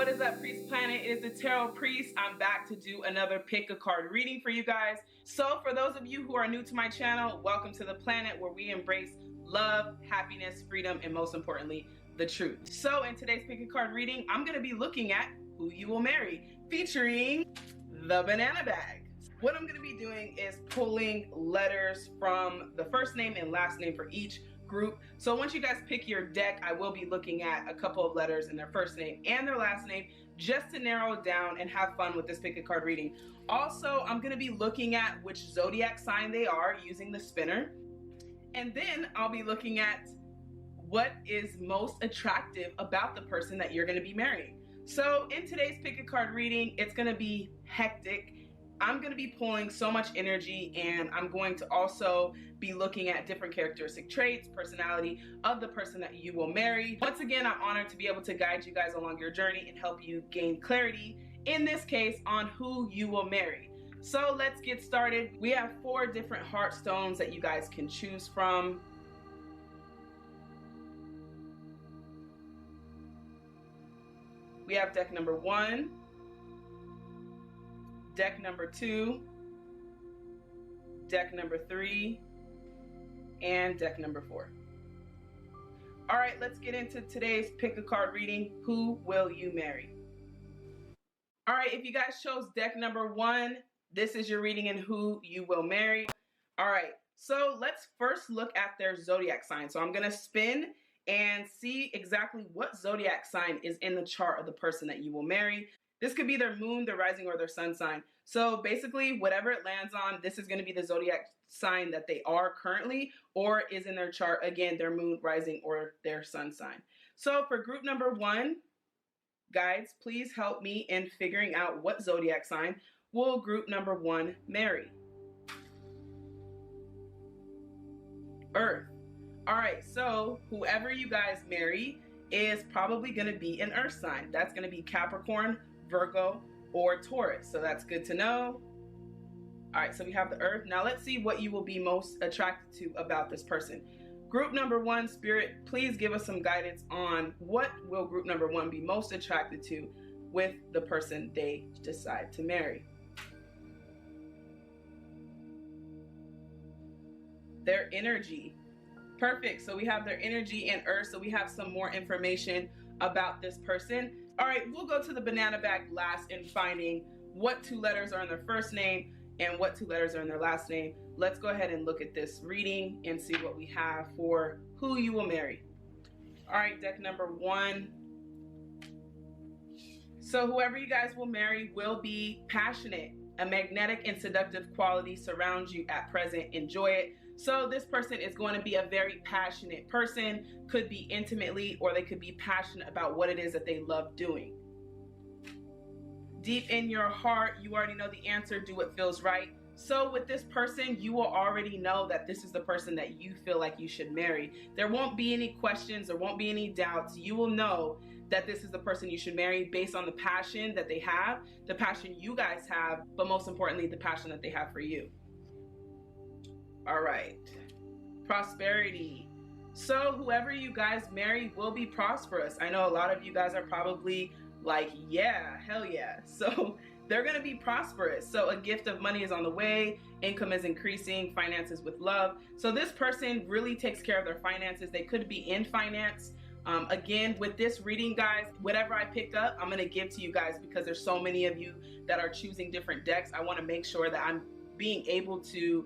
What is up, Priest Planet? It is the Tarot Priest. I'm back to do another pick a card reading for you guys. So for those of you who are new to my channel, welcome to the planet where we embrace love, happiness, freedom, and most importantly, the truth. So in today's pick a card reading, I'm going to be looking at who you will marry, featuring the banana bag. What I'm going to be doing is pulling letters from the first name and last name for each group. So once you guys pick your deck, I will be looking at a couple of letters in their first name and their last name just to narrow it down and have fun with this pick a card reading. Also, I'm going to be looking at which zodiac sign they are using the spinner. And then I'll be looking at what is most attractive about the person that you're going to be marrying. So in today's pick a card reading, it's going to be hectic. I'm going to be pulling so much energy, and I'm going to also be looking at different characteristic traits, personality of the person that you will marry. Once again, I'm honored to be able to guide you guys along your journey and help you gain clarity, in this case, on who you will marry. So let's get started. We have 4 different heart stones that you guys can choose from. We have deck number 1. Deck number 2, deck number 3, and deck number 4. All right, let's get into today's pick a card reading. Who will you marry? All right, if you guys chose deck number 1, this is your reading in who you will marry. All right, so let's first look at their zodiac sign. So I'm gonna spin and see exactly what zodiac sign is in the chart of the person that you will marry. This could be their moon, their rising, or their sun sign. So basically, whatever it lands on, this is going to be the zodiac sign that they are currently, or is in their chart, again, their moon, rising, or their sun sign. So for group number 1, guides, please help me in figuring out what zodiac sign will group number 1 marry. Earth. All right, so whoever you guys marry is probably going to be an earth sign. That's going to be Capricorn, Virgo, or Taurus. So that's good to know. All right, so we have the earth. Now let's see what you will be most attracted to about this person. Group number 1, Spirit, please give us some guidance on what will group number 1 be most attracted to with the person they decide to marry. Their energy. Perfect. So we have their energy and earth. So we have some more information about this person. All right, we'll go to the banana bag last in finding what 2 letters are in their first name and what 2 letters are in their last name. Let's go ahead and look at this reading and see what we have for who you will marry. All right, deck number 1. So whoever you guys will marry will be passionate. A magnetic and seductive quality surrounds you at present. Enjoy it. So this person is going to be a very passionate person, could be intimately, or they could be passionate about what it is that they love doing. Deep in your heart, you already know the answer, do what feels right. So with this person, you will already know that this is the person that you feel like you should marry. There won't be any questions, there won't be any doubts. You will know that this is the person you should marry based on the passion that they have, the passion you guys have, but most importantly, the passion that they have for you. All right, prosperity. So whoever you guys marry will be prosperous. I know a lot of you guys are probably like, yeah, hell yeah. So they're going to be prosperous. So a gift of money is on the way. Income is increasing, finances with love. So this person really takes care of their finances. They could be in finance. Again, with this reading, guys, whatever I pick up, I'm going to give to you guys because there's so many of you that are choosing different decks. I want to make sure that I'm being able to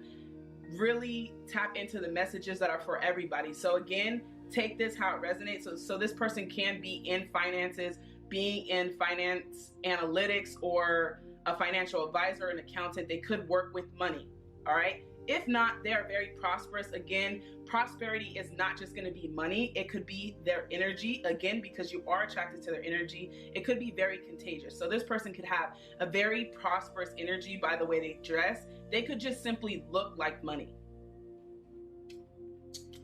really tap into the messages that are for everybody. So again, take this how it resonates. So this person can be in finances, being in finance analytics, or a financial advisor, an accountant. They could work with money. All right. If not, they are very prosperous. Again, prosperity is not just going to be money. It could be their energy, again, because you are attracted to their energy. It could be very contagious. So this person could have a very prosperous energy by the way they dress. They could just simply look like money.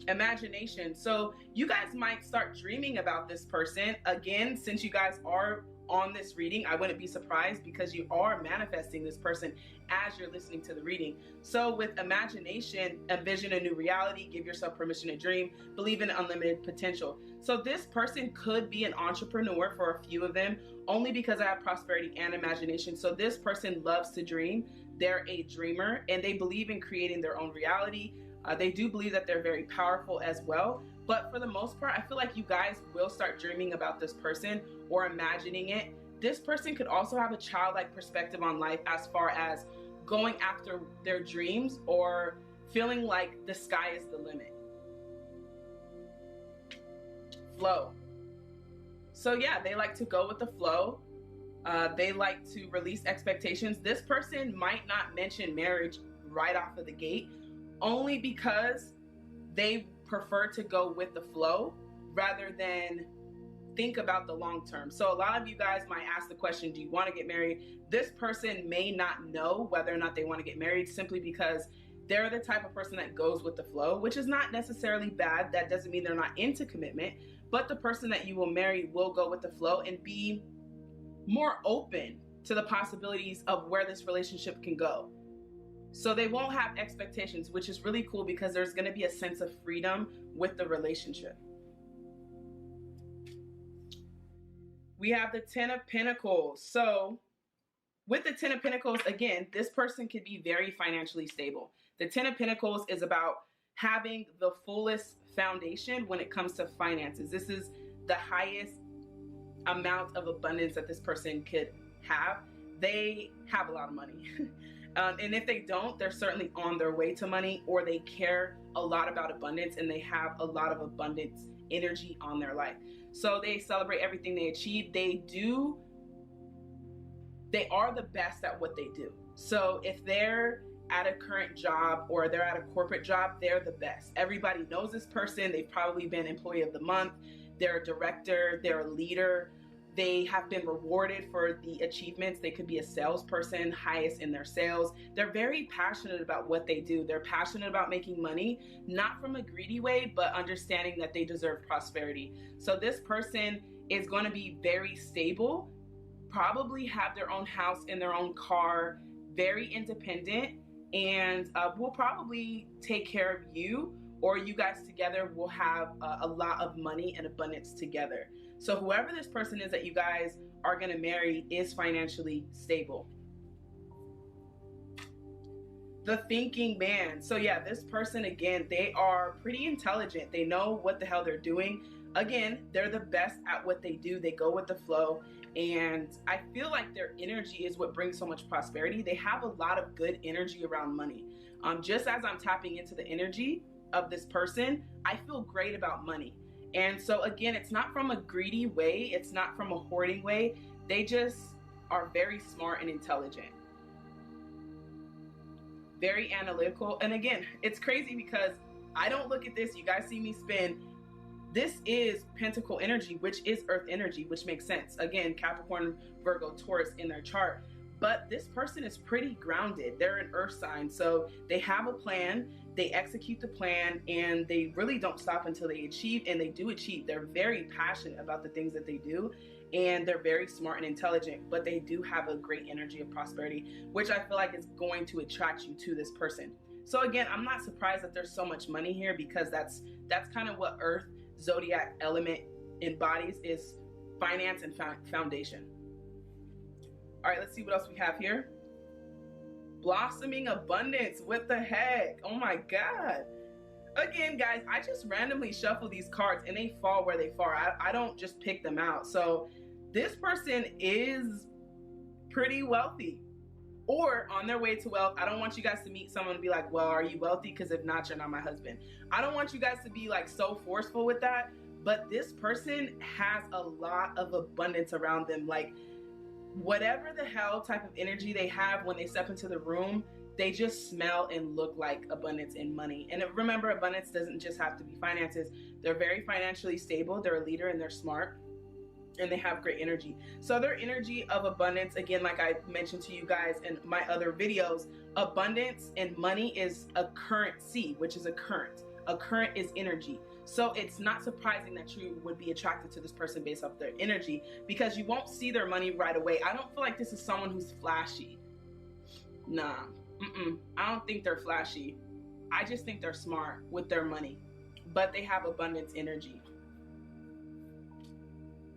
Imagination. So you guys might start dreaming about this person. Again, since you guys are on this reading, I wouldn't be surprised, because you are manifesting this person as you're listening to the reading. So with imagination, envision a new reality, give yourself permission to dream, believe in unlimited potential. So this person could be an entrepreneur for a few of them, only because I have prosperity and imagination. So this person loves to dream. They're a dreamer, and they believe in creating their own reality. They do believe that they're very powerful as well. But for the most part, I feel like you guys will start dreaming about this person or imagining it. This person could also have a childlike perspective on life, as far as going after their dreams or feeling like the sky is the limit. Flow. So yeah, they like to go with the flow. They like to release expectations. This person might not mention marriage right off of the gate, only because they prefer to go with the flow rather than think about the long term. So a lot of you guys might ask the question, do you want to get married? This person may not know whether or not they want to get married, simply because they're the type of person that goes with the flow, which is not necessarily bad. That doesn't mean they're not into commitment, but the person that you will marry will go with the flow and be more open to the possibilities of where this relationship can go. So they won't have expectations, which is really cool, because there's going to be a sense of freedom with the relationship. We have the Ten of Pentacles. So with the Ten of Pentacles, again, this person could be very financially stable. The Ten of Pentacles is about having the fullest foundation when it comes to finances. This is the highest amount of abundance that this person could have. They have a lot of money. And if they don't, they're certainly on their way to money, or they care a lot about abundance and they have a lot of abundance energy on their life. So they celebrate everything they achieve. They are the best at what they do. So if they're at a current job or they're at a corporate job, they're the best. Everybody knows this person. They've probably been employee of the month. They're a director, they're a leader. They have been rewarded for the achievements. They could be a salesperson, highest in their sales. They're very passionate about what they do. They're passionate about making money, not from a greedy way, but understanding that they deserve prosperity. So this person is going to be very stable, probably have their own house and their own car, very independent, and will probably take care of you, or you guys together will have a lot of money and abundance together. So whoever this person is that you guys are going to marry is financially stable. The thinking man. So yeah, this person, again, they are pretty intelligent. They know what the hell they're doing. Again, they're the best at what they do. They go with the flow. And I feel like their energy is what brings so much prosperity. They have a lot of good energy around money. Just as I'm tapping into the energy of this person, I feel great about money. And so again, it's not from a greedy way. It's not from a hoarding way. They just are very smart and intelligent. Very analytical. And again, it's crazy because I don't look at this. You guys see me spin. This is Pentacle energy, which is Earth energy, which makes sense. Again, Capricorn, Virgo, Taurus in their chart. But this person is pretty grounded. They're an Earth sign. So they have a plan. They execute the plan, and they really don't stop until they achieve, and they do achieve. They're very passionate about the things that they do, and they're very smart and intelligent, but they do have a great energy of prosperity, which I feel like is going to attract you to this person. So again, I'm not surprised that there's so much money here, because that's kind of what Earth zodiac element embodies, is finance and foundation. All right, let's see what else we have here. Blossoming abundance. What the heck? Oh my God. Again, guys, I just randomly shuffle these cards and they fall where they fall. I don't just pick them out. So this person is pretty wealthy or on their way to wealth. I don't want you guys to meet someone and be like, well, are you wealthy? Because if not, you're not my husband. I don't want you guys to be like so forceful with that. But this person has a lot of abundance around them. Like, whatever the hell type of energy they have when they step into the room, they just smell and look like abundance and money. And remember, abundance doesn't just have to be finances. They're very financially stable. They're a leader and they're smart and they have great energy. So their energy of abundance, again, like I mentioned to you guys in my other videos, abundance and money is a currency, which is a current. A current is energy. So it's not surprising that you would be attracted to this person based off their energy, because you won't see their money right away. I don't feel like this is someone who's flashy. Nah, I don't think they're flashy. I just think they're smart with their money, but they have abundance energy.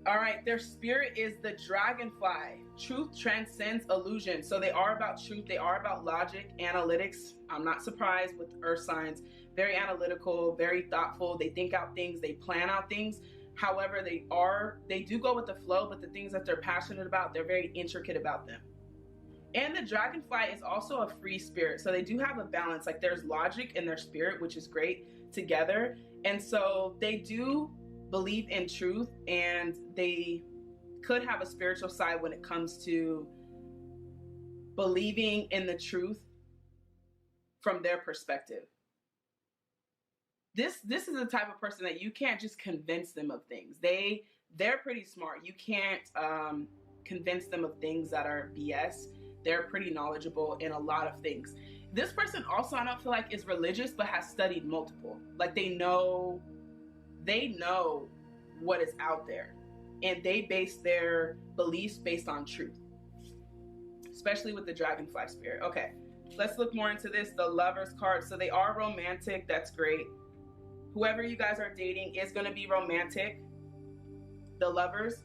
All right, their spirit is the dragonfly. Truth transcends illusion. So they are about truth. They are about logic, analytics. I'm not surprised with earth signs. Very analytical, very thoughtful. They think out things. They plan out things. However, they do go with the flow, but the things that they're passionate about, they're very intricate about them. And the dragonfly is also a free spirit. So they do have a balance. Like there's logic in their spirit, which is great together. And so they do believe in truth, and they could have a spiritual side when it comes to believing in the truth from their perspective. This is the type of person that you can't just convince them of things. They're pretty smart. You can't convince them of things that are BS. They're pretty knowledgeable in a lot of things. This person also, I don't feel like is religious, but has studied multiple. Like they know what is out there, and they base their beliefs based on truth, especially with the dragonfly spirit. Okay, let's look more into this. The Lovers card. So they are romantic. That's great. Whoever you guys are dating is going to be romantic. The Lovers.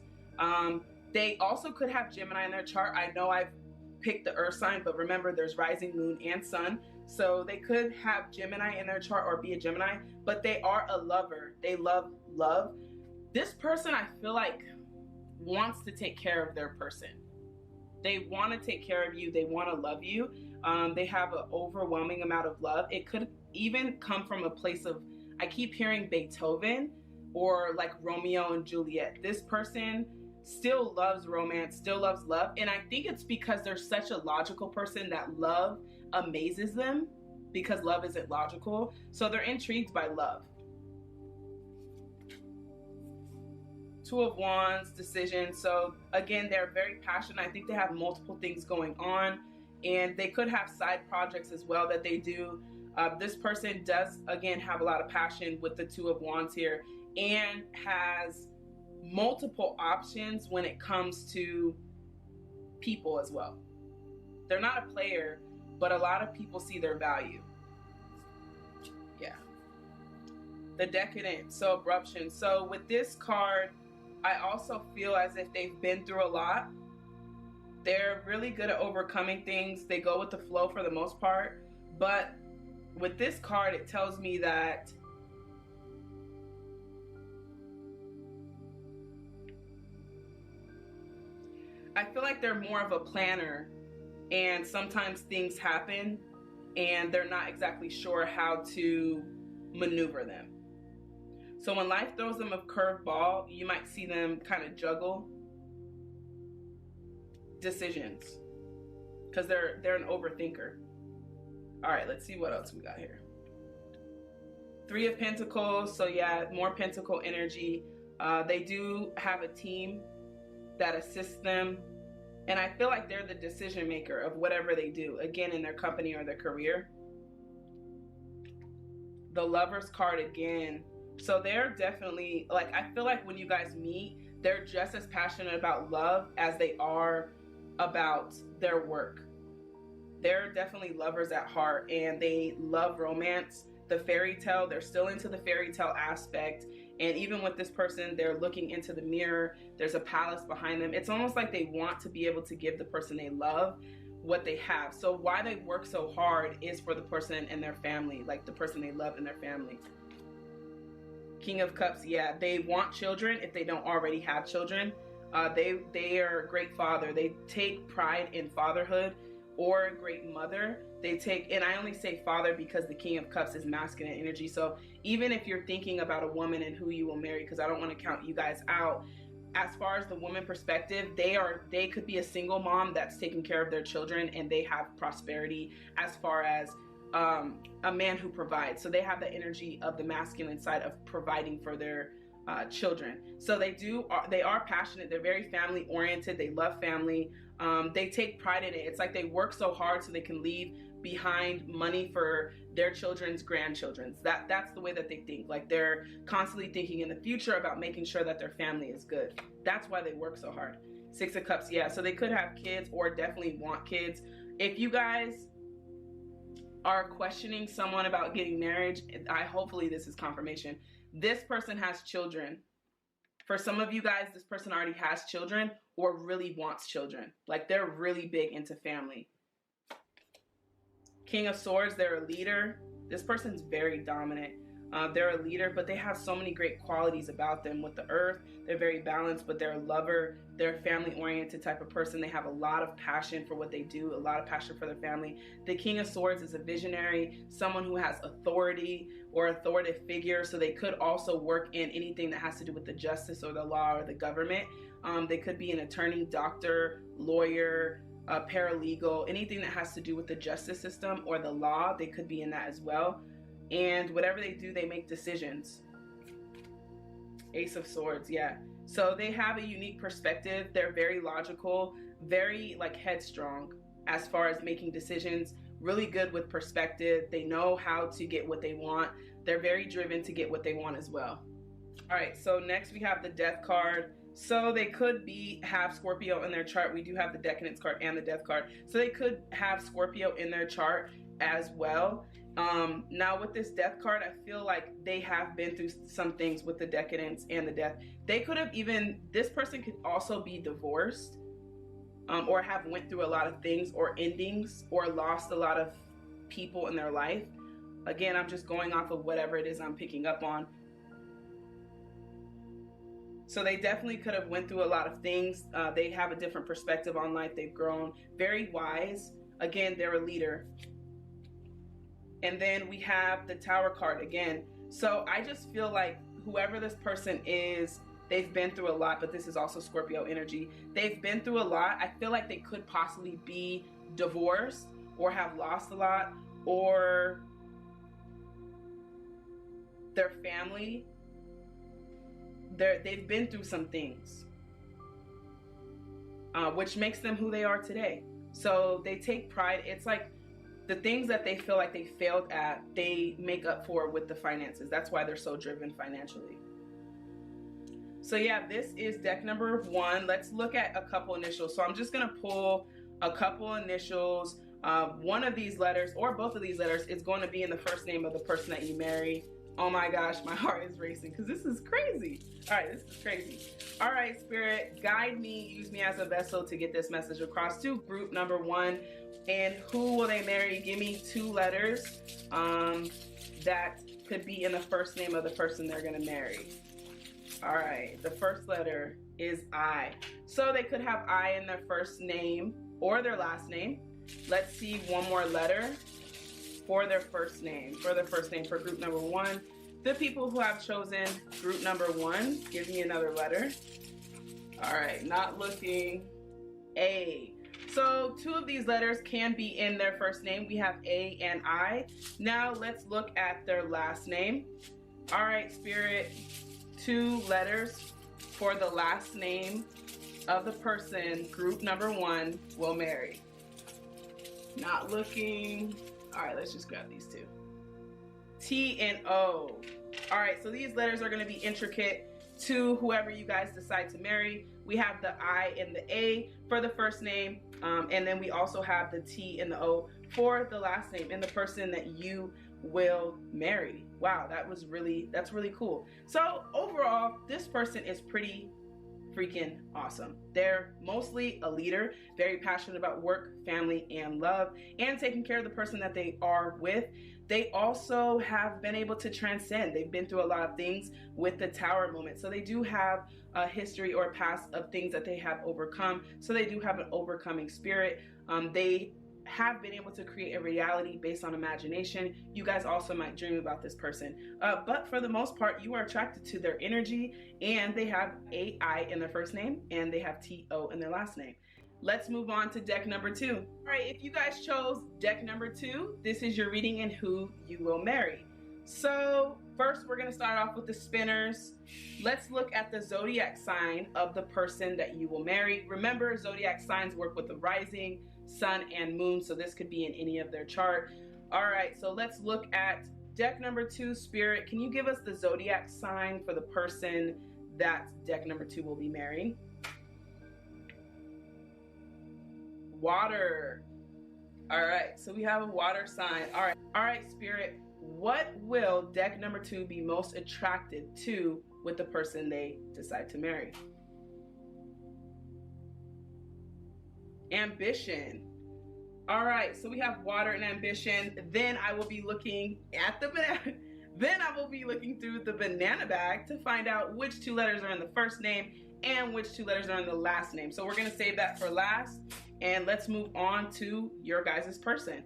They also could have Gemini in their chart. I know I've picked the earth sign, but remember there's rising moon and sun. So they could have Gemini in their chart or be a Gemini, but they are a lover. They love love. This person, I feel like, wants to take care of their person. They want to take care of you. They want to love you. They have an overwhelming amount of love. It could even come from a place of, I keep hearing Beethoven or like Romeo and Juliet. This person still loves romance, still loves love. And I think it's because they're such a logical person that love amazes them, because love isn't logical. So they're intrigued by love. Two of Wands, decision. So again, they're very passionate. I think they have multiple things going on, and they could have side projects as well that they do. This person does, again, have a lot of passion with the Two of Wands here, and has multiple options when it comes to people as well. They're not a player, but a lot of people see their value. Yeah. The Decadent, so abruption. So with this card, I also feel as if they've been through a lot. They're really good at overcoming things. They go with the flow for the most part. But with this card, it tells me that I feel like they're more of a planner, and sometimes things happen and they're not exactly sure how to maneuver them. So when life throws them a curveball, you might see them kind of juggle decisions, because they're an overthinker. All right, let's see what else we got here. Three of Pentacles. So yeah, more Pentacle energy. They do have a team that assists them, and I feel like they're the decision maker of whatever they do, again, in their company or their career. The Lovers card again. So they're definitely, like, I feel like when you guys meet, they're just as passionate about love as they are about their work. They're definitely lovers at heart, and they love romance. The fairy tale, they're still into the fairy tale aspect. And even with this person, they're looking into the mirror. There's a palace behind them. It's almost like they want to be able to give the person they love what they have. So why they work so hard is for the person and their family, like the person they love and their family. King of Cups, yeah, they want children if they don't already have children. They are a great father. They take pride in fatherhood, or a great mother. They take, and I only say father because the King of Cups is masculine energy. So even if you're thinking about a woman and who you will marry, because I don't want to count you guys out, as far as the woman perspective, they could be a single mom that's taking care of their children, and they have prosperity as far as a man who provides. So they have the energy of the masculine side of providing for their children. So they are passionate. They're very family oriented. They love family. They take pride in it. It's like they work so hard so they can leave behind money for their children's grandchildren's. That's the way that they think. Like, they're constantly thinking in the future about making sure that their family is good. That's why they work so hard. Six of Cups, yeah. So they could have kids or definitely want kids. If you guys are questioning someone about getting married, hopefully this is confirmation. This person has children. For some of you guys, this person already has children or really wants children. Like, they're really big into family. King of Swords, they're a leader. This person's very dominant. They're a leader, but they have so many great qualities about them. With the Earth, they're very balanced, but they're a lover. They're a family-oriented type of person. They have a lot of passion for what they do, a lot of passion for their family. The King of Swords is a visionary, someone who has authority or authoritative figure, so they could also work in anything that has to do with the justice or the law or the government. They could be an attorney, doctor, lawyer, paralegal, anything that has to do with the justice system or the law. They could be in that as well. And whatever they do, they make decisions. Ace of Swords, yeah. So they have a unique perspective. They're very logical, very like headstrong as far as making decisions, really good with perspective. They know how to get what they want. They're very driven to get what they want as well. All right, so next we have the Death card. So they could have Scorpio in their chart. We do have the Decadence card and the Death card. So they could have Scorpio in their chart as well. Now with this Death card, I feel like they have been through some things with the Decadence and the Death. They could have this person could also be divorced, or have went through a lot of things or endings or lost a lot of people in their life. Again, I'm just going off of whatever it is I'm picking up on. So they definitely could have went through a lot of things. They have a different perspective on life. They've grown, very wise. Again, they're a leader. And then we have the Tower card again. So I just feel like whoever this person is, they've been through a lot, but this is also Scorpio energy. They've been through a lot. I feel like they could possibly be divorced or have lost a lot, or their family, they've been through some things, which makes them who they are today. So they take pride. It's like, the things that they feel like they failed at, they make up for with the finances. That's why they're so driven financially. So yeah, this is deck number 1. Let's look at a couple initials. So I'm just going to pull a couple initials. One of these letters, or both of these letters, is going to be in the first name of the person that you marry. Oh my gosh, my heart is racing because this is crazy. All right, this is crazy. All right, Spirit, guide me, use me as a vessel to get this message across to group number 1. And who will they marry? Give me 2 letters that could be in the first name of the person they're going to marry. All right, the first letter is I. So they could have I in their first name or their last name. Let's see one more letter for their first name. For group number 1. The people who have chosen group number 1, give me another letter. All right, not looking. A. So 2 of these letters can be in their first name. We have A and I. Now let's look at their last name. All right, Spirit, 2 letters for the last name of the person group number 1 will marry. Not looking. All right, let's just grab these 2. T and O. All right, so these letters are going to be intricate to whoever you guys decide to marry. We have the I and the A for the first name, and then we also have the T and the O for the last name and the person that you will marry. Wow, that's really cool. So overall, this person is pretty freaking awesome. They're mostly a leader, very passionate about work, family, and love, and taking care of the person that they are with. They also have been able to transcend. They've been through a lot of things with the Tower moment. So they do have a history or past of things that they have overcome. So they do have an overcoming spirit. They have been able to create a reality based on imagination. You guys also might dream about this person. But for the most part, you are attracted to their energy, and they have AI in their first name and they have TO in their last name. Let's move on to deck number 2. All right, if you guys chose deck number 2, this is your reading and who you will marry. So first, we're gonna start off with the spinners. Let's look at the zodiac sign of the person that you will marry. Remember, zodiac signs work with the rising, sun, and moon. So this could be in any of their chart. All right, so let's look at deck number 2. Spirit, can you give us the zodiac sign for the person that deck number 2 will be marrying? Water. All right, so we have a water sign. All right, Spirit, what will deck number 2 be most attracted to with the person they decide to marry? Ambition. All right, so we have water and ambition. Then I will be looking at the banana. Then I will be looking through the banana bag to find out which 2 letters are in the first name and which 2 letters are in the last name. So we're gonna save that for last, and let's move on to your guys' person.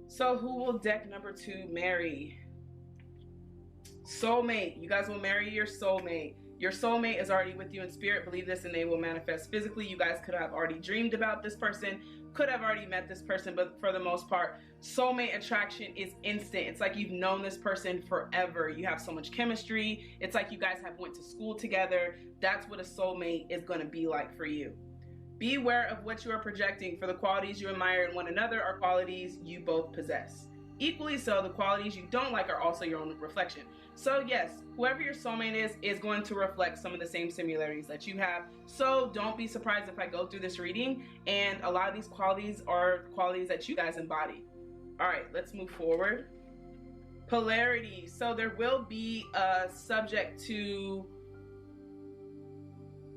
So who will deck number 2 marry? Soulmate. You guys will marry your soulmate. Your soulmate is already with you in spirit. Believe this and they will manifest physically. You guys could have already dreamed about this person, could have already met this person, but for the most part, soulmate attraction is instant. It's like you've known this person forever. You have so much chemistry. It's like you guys have went to school together. That's what a soulmate is going to be like for you. Be aware of what you are projecting, for the qualities you admire in one another are qualities you both possess. Equally so, the qualities you don't like are also your own reflection. So yes, whoever your soulmate is going to reflect some of the same similarities that you have. So don't be surprised if I go through this reading and a lot of these qualities are qualities that you guys embody. All right, let's move forward. Polarity. So there will be a subject to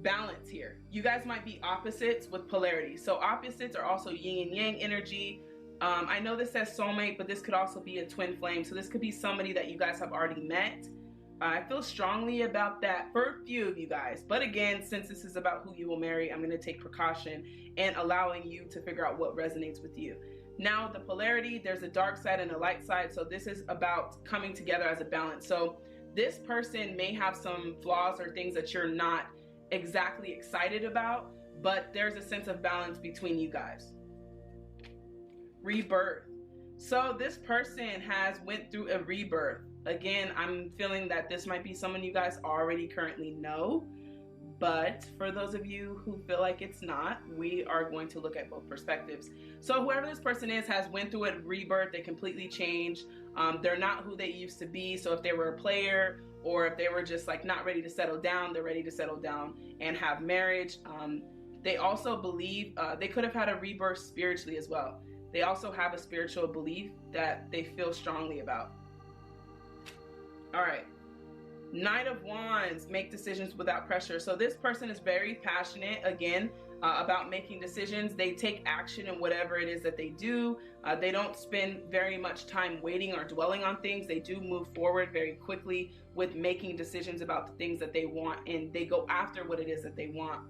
balance here. You guys might be opposites with polarity. So opposites are also yin and yang energy. I know this says soulmate, but this could also be a twin flame. So this could be somebody that you guys have already met. I feel strongly about that for a few of you guys. But again, since this is about who you will marry, I'm going to take precaution and allowing you to figure out what resonates with you. Now, the polarity, there's a dark side and a light side. So this is about coming together as a balance. So this person may have some flaws or things that you're not exactly excited about, but there's a sense of balance between you guys. Rebirth. So this person has went through a rebirth. Again, I'm feeling that this might be someone you guys already currently know, but for those of you who feel like it's not, we are going to look at both perspectives. So whoever this person is has went through a rebirth. They completely changed. They're not who they used to be. So if they were a player or if they were just like not ready to settle down, they're ready to settle down and have marriage. They also believe they could have had a rebirth spiritually as well. They also have a spiritual belief that they feel strongly about. All right. Knight of Wands, make decisions without pressure. So this person is very passionate, again, about making decisions. They take action in whatever it is that they do. They don't spend very much time waiting or dwelling on things. They do move forward very quickly with making decisions about the things that they want, and they go after what it is that they want.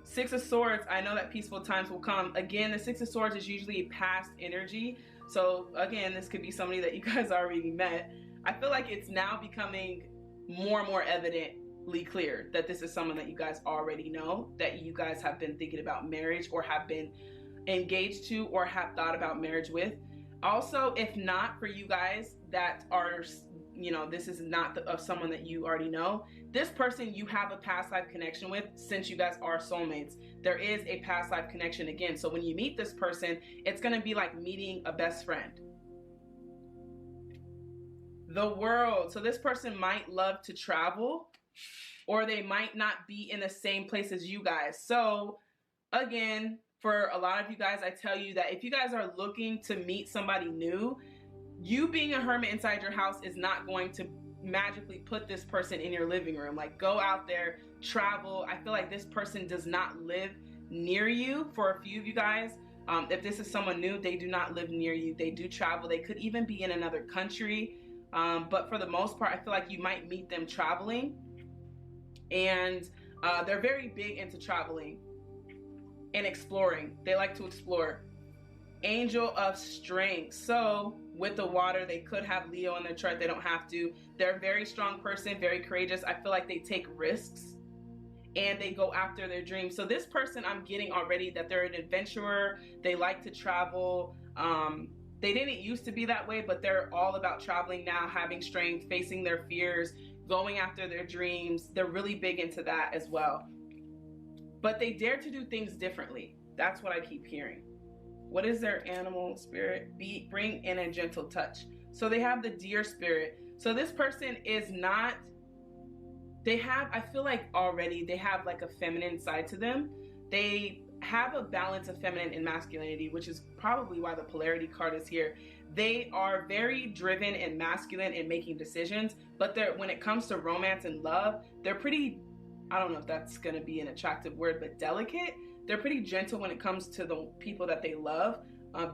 Six of Swords, I know that peaceful times will come. Again, the Six of Swords is usually past energy. So again, this could be somebody that you guys already met. I feel like it's now becoming more and more evidently clear that this is someone that you guys already know, that you guys have been thinking about marriage or have been engaged to or have thought about marriage with. Also, if not for you guys that are, you know, this is not of someone that you already know, this person you have a past life connection with. Since you guys are soulmates, there is a past life connection again. So when you meet this person, it's going to be like meeting a best friend. The World. So this person might love to travel, or they might not be in the same place as you guys. So again, for a lot of you guys, I tell you that if you guys are looking to meet somebody new, you being a hermit inside your house is not going to magically put this person in your living room. Like, go out there, travel. I feel like this person does not live near you. For a few of you guys, if this is someone new, they do not live near you. They do travel. They could even be in another country. But for the most part, I feel like you might meet them traveling. And they're very big into traveling and exploring. They like to explore. Angel of Strength. So with the water, they could have Leo in their chart. They don't have to. They're a very strong person, very courageous. I feel like they take risks and they go after their dreams. So this person, I'm getting already that they're an adventurer. They like to travel. They didn't used to be that way, but they're all about traveling now, having strength, facing their fears, going after their dreams. They're really big into that as well. But they dare to do things differently. That's what I keep hearing. What is their animal spirit? Bring in a gentle touch. So they have the deer spirit. So this person is not, I feel like already they have like a feminine side to them. They have a balance of feminine and masculinity, which is probably why the polarity card is here. They are very driven and masculine in making decisions, but when it comes to romance and love, they're pretty, I don't know if that's going to be an attractive word, but delicate. They're pretty gentle when it comes to the people that they love.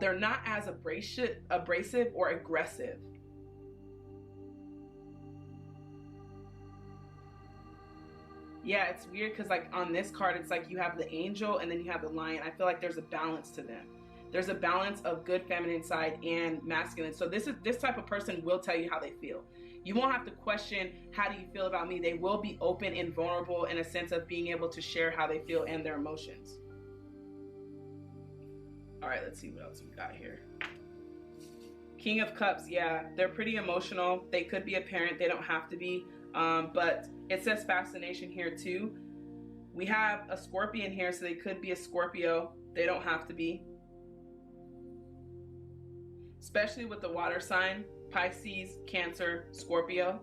They're not as abrasive or aggressive. Yeah, it's weird because like on this card, it's like you have the angel and then you have the lion. I feel like there's a balance to them. There's a balance of good feminine side and masculine. So this type of person will tell you how they feel. You won't have to question, how do you feel about me? They will be open and vulnerable in a sense of being able to share how they feel and their emotions. All right, let's see what else we got here. King of Cups, yeah, they're pretty emotional. They could be a parent, they don't have to be. But it says fascination here too. We have a Scorpion here, so they could be a Scorpio. They don't have to be. Especially with the water sign, Pisces, Cancer, Scorpio.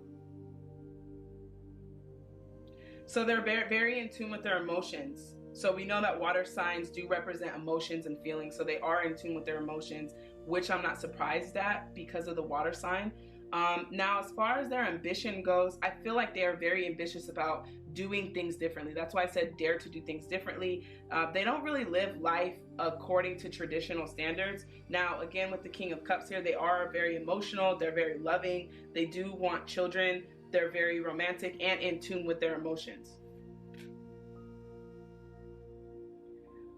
So they're very, very in tune with their emotions. So we know that water signs do represent emotions and feelings. So they are in tune with their emotions, which I'm not surprised at because of the water sign. Now, as far as their ambition goes, I feel like they are very ambitious about doing things differently. That's why I said dare to do things differently. They don't really live life according to traditional standards. Now, again, with the King of Cups here, they are very emotional. They're very loving. They do want children. They're very romantic and in tune with their emotions.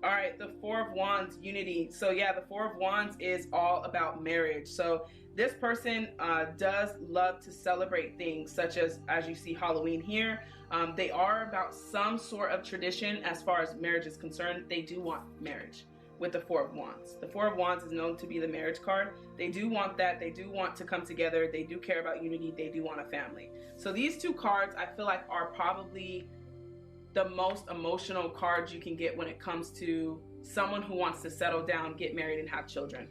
All right, the Four of Wands, unity. So yeah, the Four of Wands is all about marriage. So this person does love to celebrate things such as you see Halloween here. They are about some sort of tradition as far as marriage is concerned. They do want marriage with the Four of Wands. The Four of Wands is known to be the marriage card. They do want that. They do want to come together. They do care about unity. They do want a family. So these two cards I feel like are probably the most emotional cards you can get when it comes to someone who wants to settle down, get married, and have children.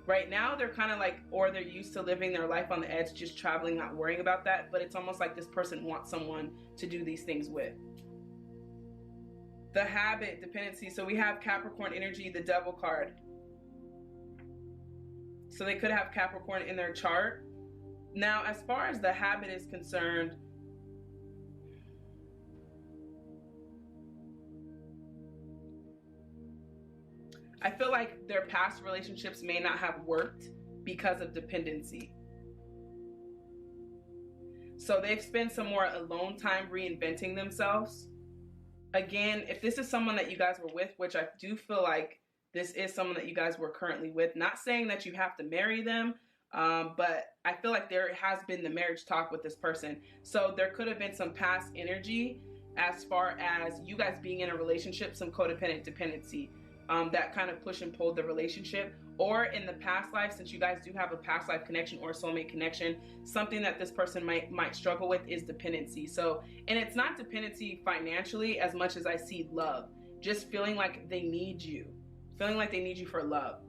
Right now, they're kind of like, or they're used to living their life on the edge, just traveling, not worrying about that. But it's almost like this person wants someone to do these things with. The habit, dependency. So we have Capricorn energy, the Devil card. So they could have Capricorn in their chart. Now, as far as the habit is concerned, I feel like their past relationships may not have worked because of dependency. So they've spent some more alone time reinventing themselves. Again, if this is someone that you guys were with, which I do feel like this is someone that you guys were currently with, not saying that you have to marry them, but I feel like there has been the marriage talk with this person. So there could have been some past energy as far as you guys being in a relationship, some codependent dependency. That kind of push and pulled the relationship, or in the past life, since you guys do have a past life connection or a soulmate connection, something that this person might struggle with is dependency. So, and it's not dependency financially as much as I see love, just feeling like they need you, for love.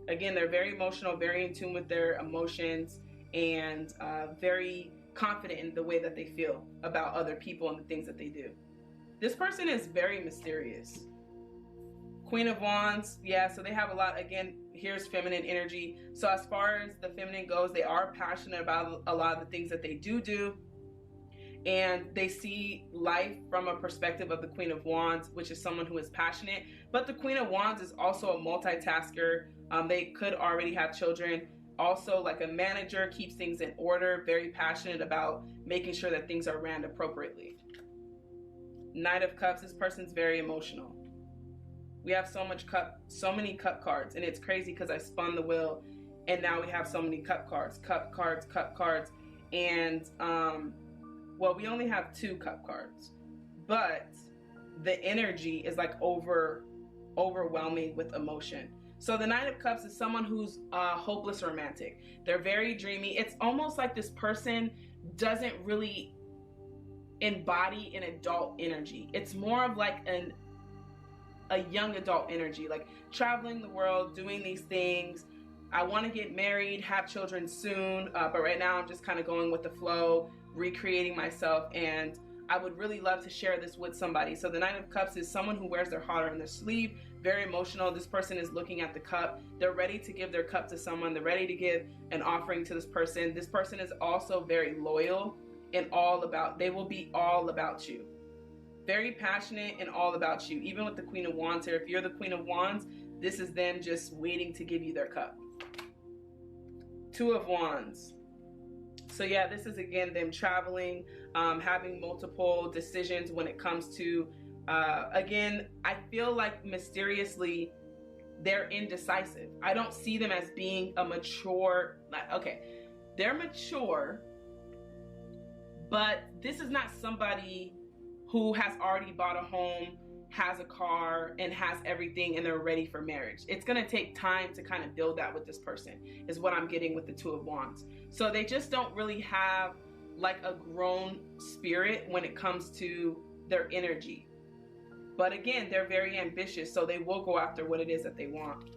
Again, they're very emotional, very in tune with their emotions, and very confident in the way that they feel about other people and the things that they do. This person is very mysterious. Queen of Wands, yeah, so they have a lot. Again, here's feminine energy. So as far as the feminine goes, they are passionate about a lot of the things that they do, and they see life from a perspective of the Queen of Wands, which is someone who is passionate. But the Queen of Wands is also a multitasker. They could already have children. Also, like a manager, keeps things in order, very passionate about making sure that things are ran appropriately. Knight of Cups, this person's very emotional. We have so many cup cards, and it's crazy because I spun the wheel and now we have so many cup cards, and well, we only have 2 cup cards, but the energy is like overwhelming with emotion. So the Knight of Cups is someone who's hopeless romantic. They're very dreamy. It's almost like this person doesn't really embody an adult energy. It's more of like a young adult energy, like traveling the world, doing these things. I want to get married, have children soon, but right now I'm just kind of going with the flow, recreating myself, and I would really love to share this with somebody. So the Nine of Cups is someone who wears their heart on their sleeve, very emotional. This person is looking at the cup. They're ready to give their cup to someone. They're ready to give an offering to this person. This person is also very loyal and they will be all about you. Very passionate and all about you. Even with the Queen of Wands here, if you're the Queen of Wands, this is them just waiting to give you their cup. Two of Wands. So yeah, this is again them traveling, having multiple decisions when it comes to, again, I feel like mysteriously they're indecisive. I don't see them as being a mature, okay, they're mature, but this is not somebody who has already bought a home, has a car, and has everything, and they're ready for marriage. It's gonna take time to kind of build that with this person, is what I'm getting with the Two of Wands. So they just don't really have like a grown spirit when it comes to their energy. But again, they're very ambitious, so they will go after what it is that they want.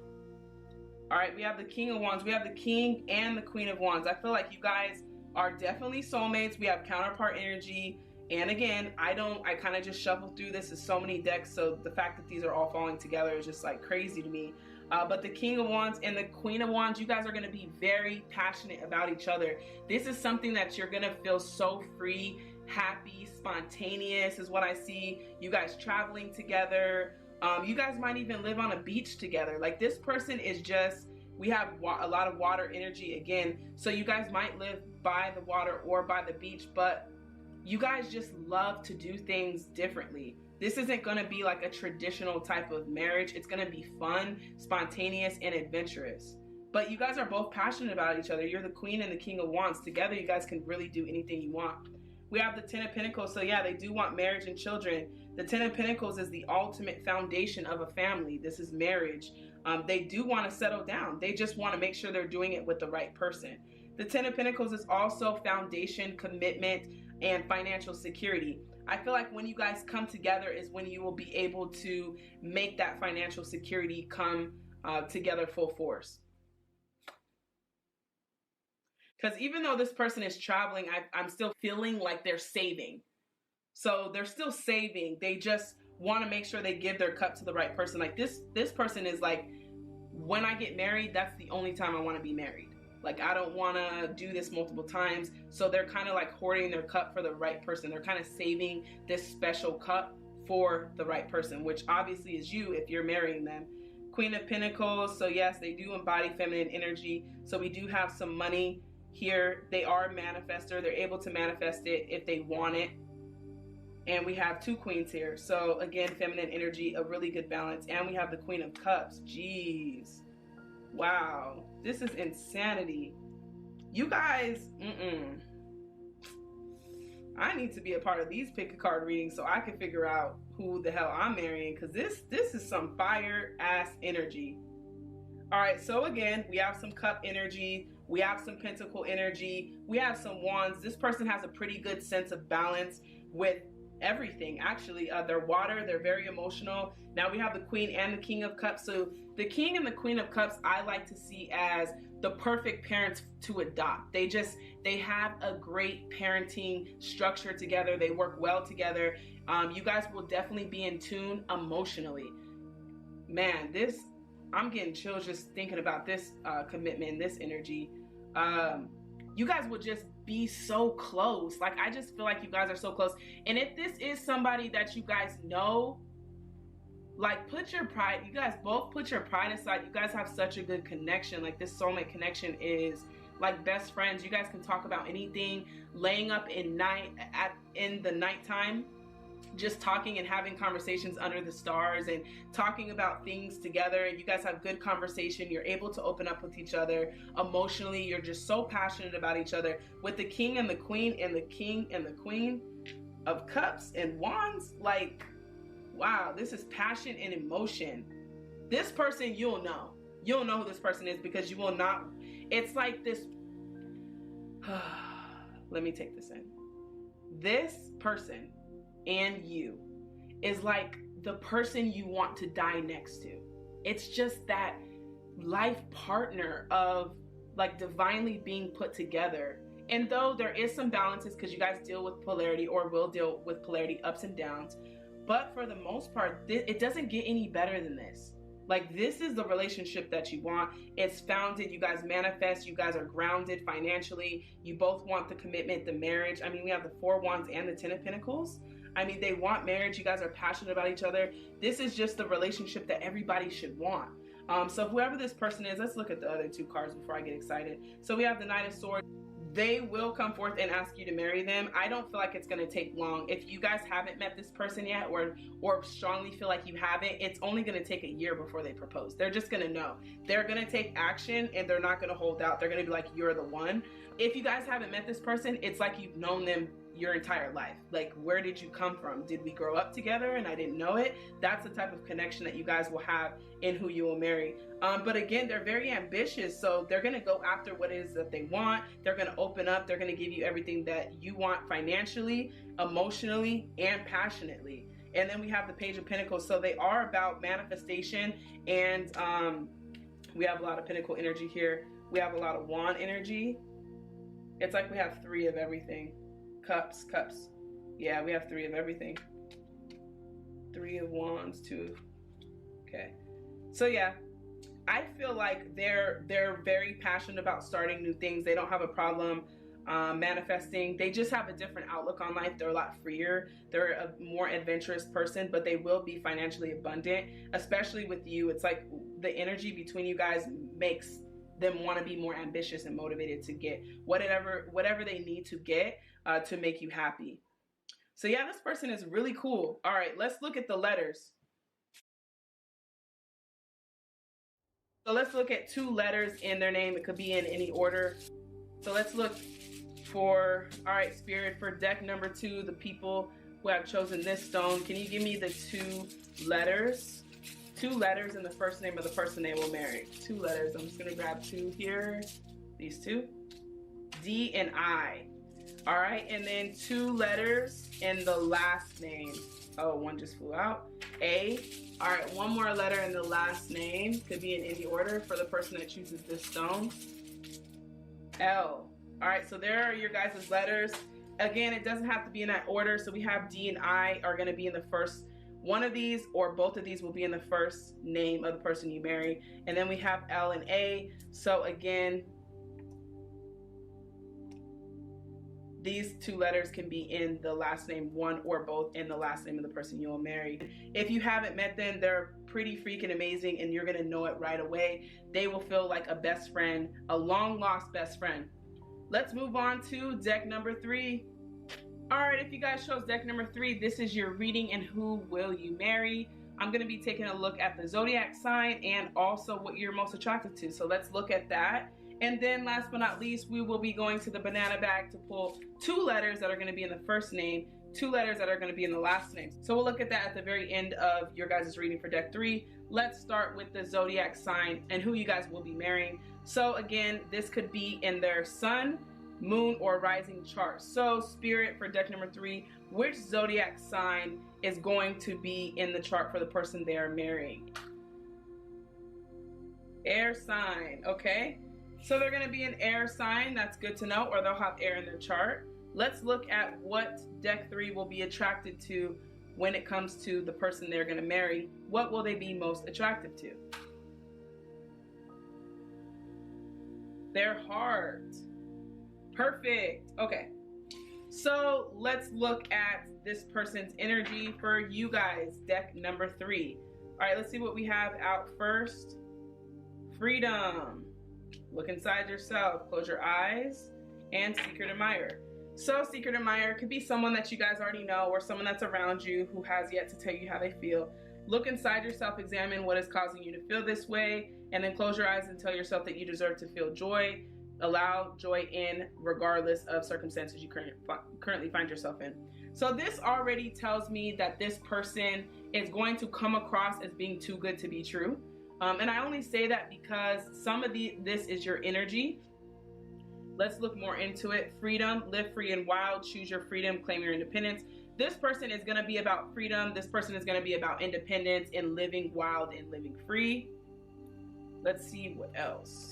All right, we have the King of Wands. We have the King and the Queen of Wands. I feel like you guys are definitely soulmates. We have counterpart energy. And again, I kind of just shuffle through this. There's so many decks, so the fact that these are all falling together is just like crazy to me. But the King of Wands and the Queen of Wands, you guys are going to be very passionate about each other. This is something that you're going to feel so free, happy, spontaneous is what I see. You guys traveling together. You guys might even live on a beach together. Like this person is just, we have a lot of water energy again. So you guys might live by the water or by the beach, but you guys just love to do things differently. This isn't going to be like a traditional type of marriage. It's going to be fun, spontaneous, and adventurous. But you guys are both passionate about each other. You're the Queen and the King of Wands. Together, you guys can really do anything you want. We have the Ten of Pentacles. So yeah, they do want marriage and children. The Ten of Pentacles is the ultimate foundation of a family. This is marriage. They do want to settle down. They just want to make sure they're doing it with the right person. The Ten of Pentacles is also foundation, commitment, and financial security. I feel like when you guys come together is when you will be able to make that financial security come together full force. Because even though this person is traveling, I'm still feeling like they're saving. So they're still saving. They just want to make sure they give their cup to the right person. Like this person is like, when I get married, that's the only time I want to be married. Like, I don't want to do this multiple times. So they're kind of like hoarding their cup for the right person. They're kind of saving this special cup for the right person, which obviously is you if you're marrying them. Queen of Pentacles. So yes, they do embody feminine energy. So we do have some money here. They are a manifester. They're able to manifest it if they want it. And we have two queens here. So again, feminine energy, a really good balance. And we have the Queen of Cups. Jeez. Wow, this is insanity. You guys, I need to be a part of these pick a card readings so I can figure out who the hell I'm marrying, because this is some fire ass energy. All right, so again, we have some cup energy, we have some pentacle energy, we have some wands. This person has a pretty good sense of balance with everything. Actually, they're water, they're very emotional. Now we have the Queen and the King of Cups. So the King and the Queen of Cups I like to see as the perfect parents to adopt. They have a great parenting structure together. They work well together. You guys will definitely be in tune emotionally. Man, I'm getting chills just thinking about this commitment and this energy. You guys will just be so close. Like, I just feel like you guys are so close. And if this is somebody that you guys know, like, put your pride, you guys both put your pride aside. You guys have such a good connection. Like, this soulmate connection is like best friends. You guys can talk about anything, laying up in the nighttime, just talking and having conversations under the stars and talking about things together. And you guys have good conversation. You're able to open up with each other emotionally. You're just so passionate about each other. With the King and the Queen and the King and the Queen of Cups and Wands, like, wow, this is passion and emotion. This person, you'll know who this person is, because you will not, it's like this, let me take this in. This person and you is like the person you want to die next to. It's just that life partner of like divinely being put together. And though there is some balances because you guys deal with polarity or will deal with polarity ups and downs, but for the most part, it doesn't get any better than this. Like, this is the relationship that you want. It's founded, you guys manifest, you guys are grounded financially, you both want the commitment, the marriage. I mean, we have the 4 Wands and the 10 of Pentacles. I mean, they want marriage, you guys are passionate about each other. This is just the relationship that everybody should want. So whoever this person is, let's look at the other 2 cards before I get excited. So we have the Knight of Swords. They will come forth and ask you to marry them. I don't feel like it's going to take long. If you guys haven't met this person yet or strongly feel like you haven't, it's only going to take a year before they propose. They're just going to know. They're going to take action and they're not going to hold out. They're going to be like, you're the one. If you guys haven't met this person, it's like you've known them your entire life. Like, where did you come from? Did we grow up together and I didn't know it? That's the type of connection that you guys will have in who you will marry. But again, they're very ambitious, so they're going to go after what it is that they want. They're going to open up. They're going to give you everything that you want financially, emotionally, and passionately. And then we have the Page of Pentacles. So they are about manifestation, and we have a lot of Pentacle energy here. We have a lot of Wand energy. It's like we have 3 of everything. Cups. Yeah, we have 3 of everything. 3 of Wands, 2. Okay. So yeah, I feel like they're very passionate about starting new things. They don't have a problem manifesting. They just have a different outlook on life. They're a lot freer. They're a more adventurous person, but they will be financially abundant, especially with you. It's like the energy between you guys makes them want to be more ambitious and motivated to get whatever they need to get to make you happy. So yeah, this person is really cool. All right, let's look at the letters. So let's look at 2 letters in their name. It could be in any order. So let's look for, all right, Spirit, for deck number 2, the people who have chosen this stone. Can you give me the 2 letters? 2 letters in the first name of the person they will marry. 2 letters. I'm just going to grab 2 here. These 2. D and I. All right, and then 2 letters in the last name. Oh, one just flew out. A. All right, 1 more letter in the last name. Could be in any order for the person that chooses this stone. L. All right, so there are your guys' letters. Again, it doesn't have to be in that order. So we have D and I are going to be in the first one of these, or both of these will be in the first name of the person you marry. And then we have L and A. So again, these 2 letters can be in the last name, one or both in the last name of the person you will marry. If you haven't met them, they're pretty freaking amazing and you're gonna know it right away. They will feel like a best friend, a long lost best friend. Let's move on to deck number 3. All right, if you guys chose deck number 3, this is your reading and who will you marry. I'm gonna be taking a look at the zodiac sign and also what you're most attracted to. So let's look at that. And then last but not least, we will be going to the banana bag to pull 2 letters that are going to be in the first name, 2 letters that are going to be in the last name. So we'll look at that at the very end of your guys' reading for deck 3. Let's start with the zodiac sign and who you guys will be marrying. So again, this could be in their sun, moon, or rising chart. So Spirit, for deck number 3, which zodiac sign is going to be in the chart for the person they are marrying? Air sign, okay. So they're going to be an air sign. That's good to know, or they'll have air in their chart. Let's look at what deck 3 will be attracted to when it comes to the person they're going to marry. What will they be most attractive to? Their heart. Perfect. Okay. So let's look at this person's energy for you guys, deck number 3. All right, let's see what we have out first. Freedom. Look inside yourself, close your eyes, and Secret Admirer. So Secret Admirer could be someone that you guys already know or someone that's around you who has yet to tell you how they feel. Look inside yourself, examine what is causing you to feel this way, and then close your eyes and tell yourself that you deserve to feel joy. Allow joy in regardless of circumstances you currently find yourself in. So this already tells me that this person is going to come across as being too good to be true. And I only say that because some of this is your energy. Let's look more into it. Freedom, live free and wild, choose your freedom, claim your independence. This person is going to be about freedom. This person is going to be about independence and living wild and living free. Let's see what else.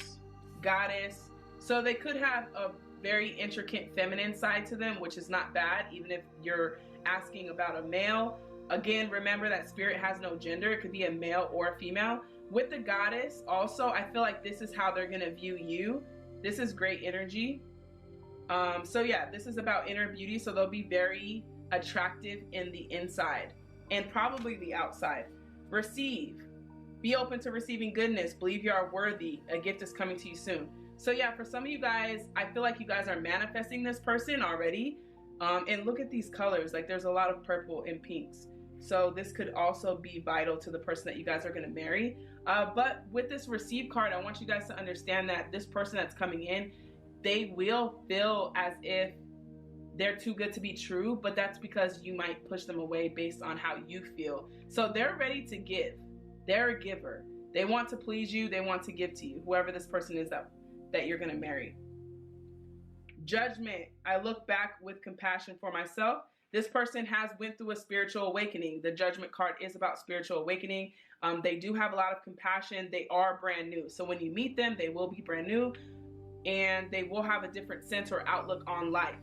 Goddess. So they could have a very intricate feminine side to them, which is not bad, even if you're asking about a male. Again, remember that spirit has no gender. It could be a male or a female. With the goddess, also, I feel like this is how they're going to view you. This is great energy. So yeah, this is about inner beauty. So they'll be very attractive in the inside and probably the outside. Receive. Be open to receiving goodness. Believe you are worthy. A gift is coming to you soon. So yeah, for some of you guys, I feel like you guys are manifesting this person already. And look at these colors. Like there's a lot of purple and pinks. So this could also be vital to the person that you guys are going to marry. But with this receive card, I want you guys to understand that this person that's coming in, they will feel as if they're too good to be true, but that's because you might push them away based on how you feel. So they're ready to give. They're a giver. They want to please you. They want to give to you, whoever this person is that you're going to marry. Judgment. I look back with compassion for myself. This person has went through a spiritual awakening. The Judgment card is about spiritual awakening. They do have a lot of compassion. They are brand new. So when you meet them, they will be brand new and they will have a different sense or outlook on life.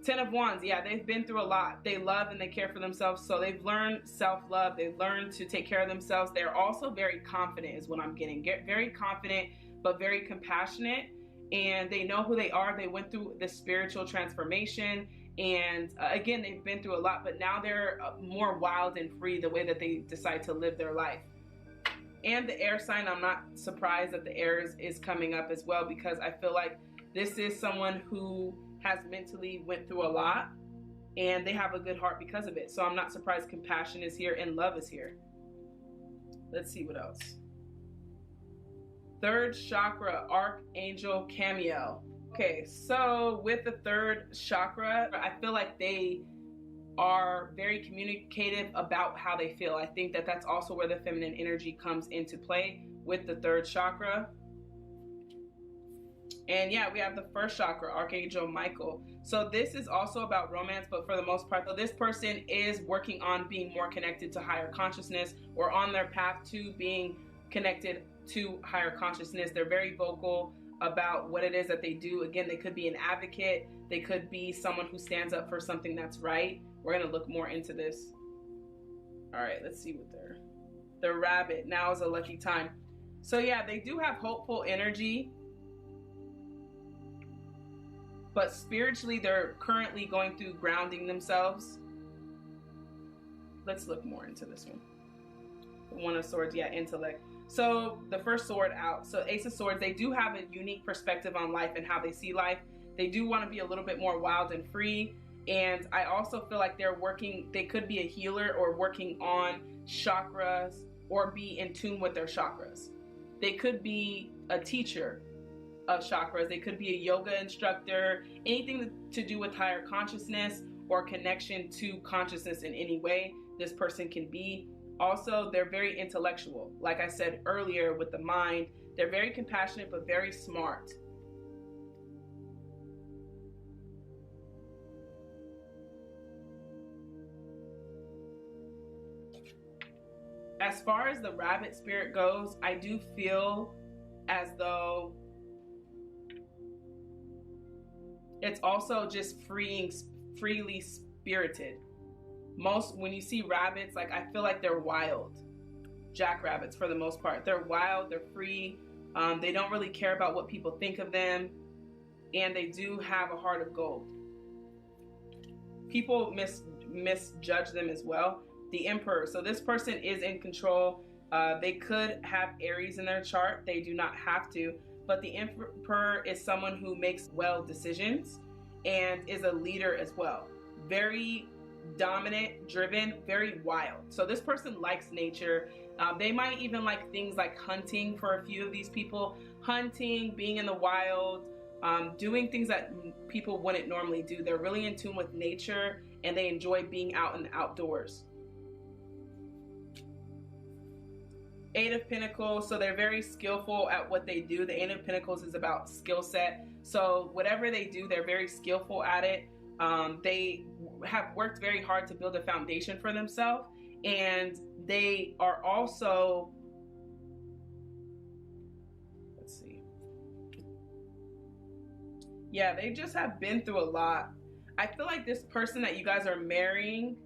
10 of Wands, yeah, they've been through a lot. They love and they care for themselves. So they've learned self-love. They've learned to take care of themselves. They're also very confident is what I'm getting. Very confident, but very compassionate. And they know who they are. They went through the spiritual transformation. And again, they've been through a lot, but now they're more wild and free the way that they decide to live their life. And the air sign, I'm not surprised that the air is coming up as well, because I feel like this is someone who has mentally went through a lot and they have a good heart because of it. So I'm not surprised compassion is here and love is here. Let's see what else. Third chakra, Archangel Camiel. Okay, so with the third chakra, I feel like they are very communicative about how they feel. I think that that's also where the feminine energy comes into play with the third chakra. And yeah, we have the first chakra, Archangel Michael. So this is also about romance, but for the most part, so this person is working on being more connected to higher consciousness, or on their path to being connected to higher consciousness. They're very vocal about what it is that they do. Again, they could be an advocate. They could be someone who stands up for something that's right. We're going to look more into this. All right, let's see what the rabbit. Now is a lucky time. So yeah, they do have hopeful energy, but spiritually, they're currently going through grounding themselves. Let's look more into this one. The One of Swords, yeah, intellect. So the first sword out. So Ace of Swords, they do have a unique perspective on life and how they see life. They do want to be a little bit more wild and free. And I also feel like they could be a healer or working on chakras or be in tune with their chakras. They could be a teacher of chakras. They could be a yoga instructor, anything to do with higher consciousness or connection to consciousness in any way this person can be. Also, they're very intellectual. Like I said earlier with the mind, they're very compassionate but very smart. As far as the rabbit spirit goes, I do feel as though it's also just freely spirited. When you see rabbits, like I feel like they're wild. Jackrabbits for the most part. They're wild, they're free. They don't really care about what people think of them. And they do have a heart of gold. People misjudge them as well. The Emperor. So this person is in control. They could have Aries in their chart. They do not have to. But the Emperor is someone who makes well decisions and is a leader as well. Very dominant, driven, very wild. So this person likes nature. They might even like things like hunting for a few of these people. Hunting, being in the wild, doing things that people wouldn't normally do. They're really in tune with nature and they enjoy being out in the outdoors. Eight of Pentacles, so they're very skillful at what they do. The Eight of Pentacles is about skill set. So whatever they do, they're very skillful at it. They have worked very hard to build a foundation for themselves, and they are also, let's see, yeah, they just have been through a lot. I feel like this person that you guys are marrying,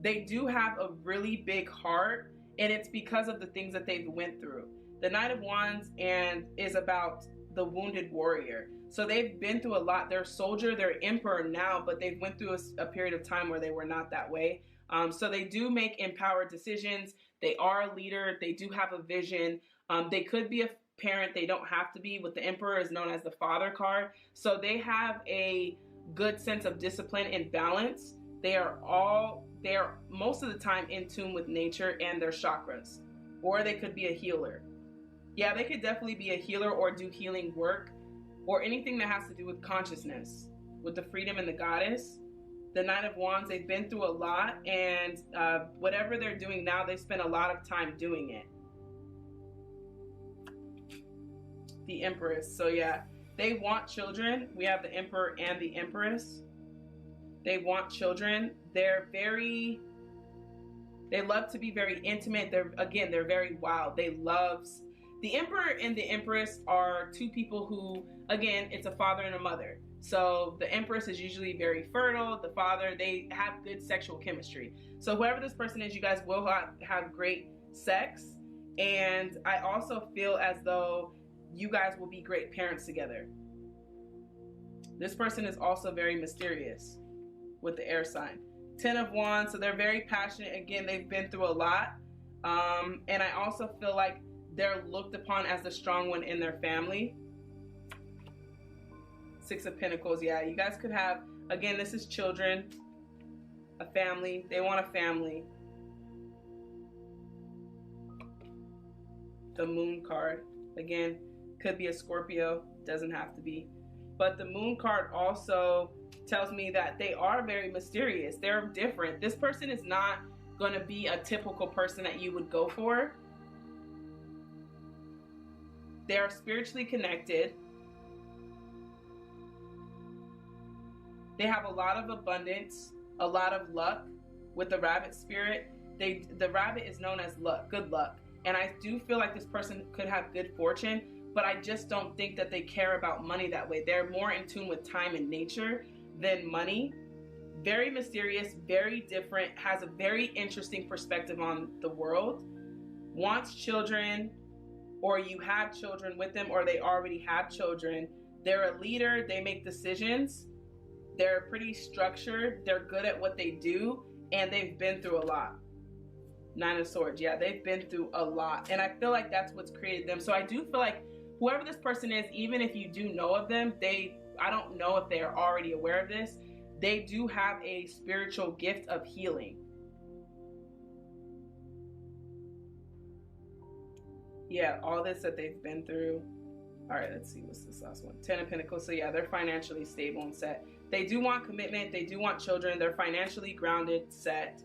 they do have a really big heart, and it's because of the things that they've went through. The Knight of Wands and is about the wounded warrior. So they've been through a lot. They're a soldier, they're emperor now, but they've went through a period of time where they were not that way. So they do make empowered decisions. They are a leader. They do have a vision. They could be a parent. They don't have to be. With the emperor is known as the father card. So they have a good sense of discipline and balance. They are most of the time in tune with nature and their chakras. Or they could be a healer. Yeah, they could definitely be a healer or do healing work or anything that has to do with consciousness, with the freedom and the goddess. The Knight of Wands, they've been through a lot, and whatever they're doing now, they spend a lot of time doing it. The Empress. So yeah, they want children. We have the Emperor and the Empress. They want children. They love to be very intimate. They're very wild. The Emperor and the Empress are two people who, again, it's a father and a mother. So the Empress is usually very fertile. The father, they have good sexual chemistry. So whoever this person is, you guys will have great sex. And I also feel as though you guys will be great parents together. This person is also very mysterious with the air sign. 10 of Wands, so they're very passionate. Again, they've been through a lot. And I also feel like they're looked upon as the strong one in their family. 6 of Pentacles, yeah, you guys could have, again, this is children, a family. They want a family. The Moon card, again, could be a Scorpio, doesn't have to be. But the Moon card also tells me that they are very mysterious. They're different. This person is not going to be a typical person that you would go for. They are spiritually connected. They have a lot of abundance, a lot of luck with the rabbit spirit. The rabbit is known as luck, good luck. And I do feel like this person could have good fortune, but I just don't think that they care about money that way. They're more in tune with time and nature than money. Very mysterious, very different, has a very interesting perspective on the world, wants children, or you have children with them, or they already have children. They're a leader, they make decisions, they're pretty structured, they're good at what they do, and they've been through a lot. 9 of Swords, yeah, they've been through a lot, and I feel like that's what's created them. So I do feel like whoever this person is, even if you do know of them, I don't know if they are already aware of this, they do have a spiritual gift of healing. Yeah, all this that they've been through. All right, let's see, what's this last one? 10 of Pentacles. So yeah, they're financially stable and set. They do want commitment. They do want children. They're financially grounded, set.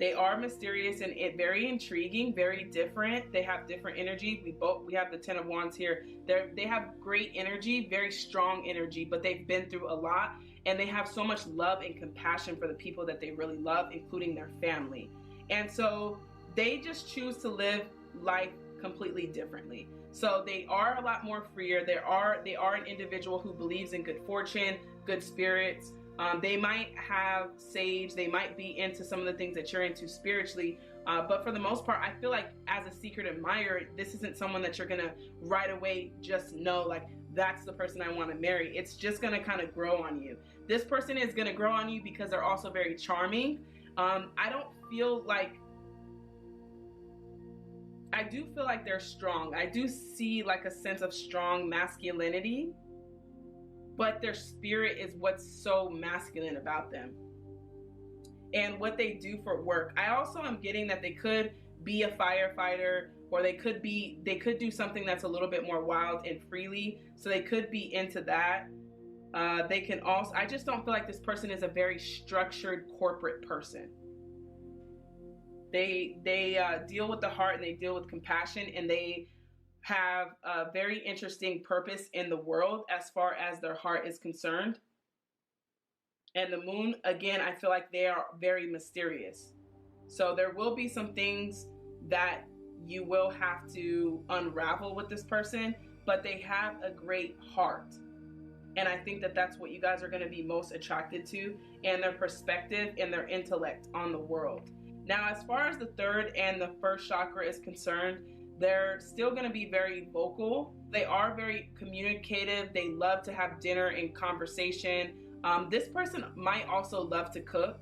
They are mysterious and very intriguing, very different. They have different energy. We have the 10 of Wands here. They have great energy, very strong energy, but they've been through a lot, and they have so much love and compassion for the people that they really love, including their family. And so they just choose to live life completely differently. So they are a lot more freer. They are an individual who believes in good fortune, good spirits. They might have sage. They might be into some of the things that you're into spiritually. But for the most part, I feel like as a secret admirer, this isn't someone that you're going to right away just know, like, that's the person I want to marry. It's just going to kind of grow on you. This person is going to grow on you because they're also very charming. I do feel like they're strong. I do see like a sense of strong masculinity, but their spirit is what's so masculine about them and what they do for work. I also am getting that they could be a firefighter, or they could do something that's a little bit more wild and freely. So they could be into that. They can also, I just don't feel like this person is a very structured corporate person. They deal with the heart, and they deal with compassion, and they have a very interesting purpose in the world as far as their heart is concerned. And the moon, again, I feel like they are very mysterious. So there will be some things that you will have to unravel with this person, but they have a great heart. And I think that that's what you guys are going to be most attracted to, and their perspective and their intellect on the world. Now, as far as the third and the first chakra is concerned, they're still going to be very vocal. They are very communicative. They love to have dinner and conversation. This person might also love to cook.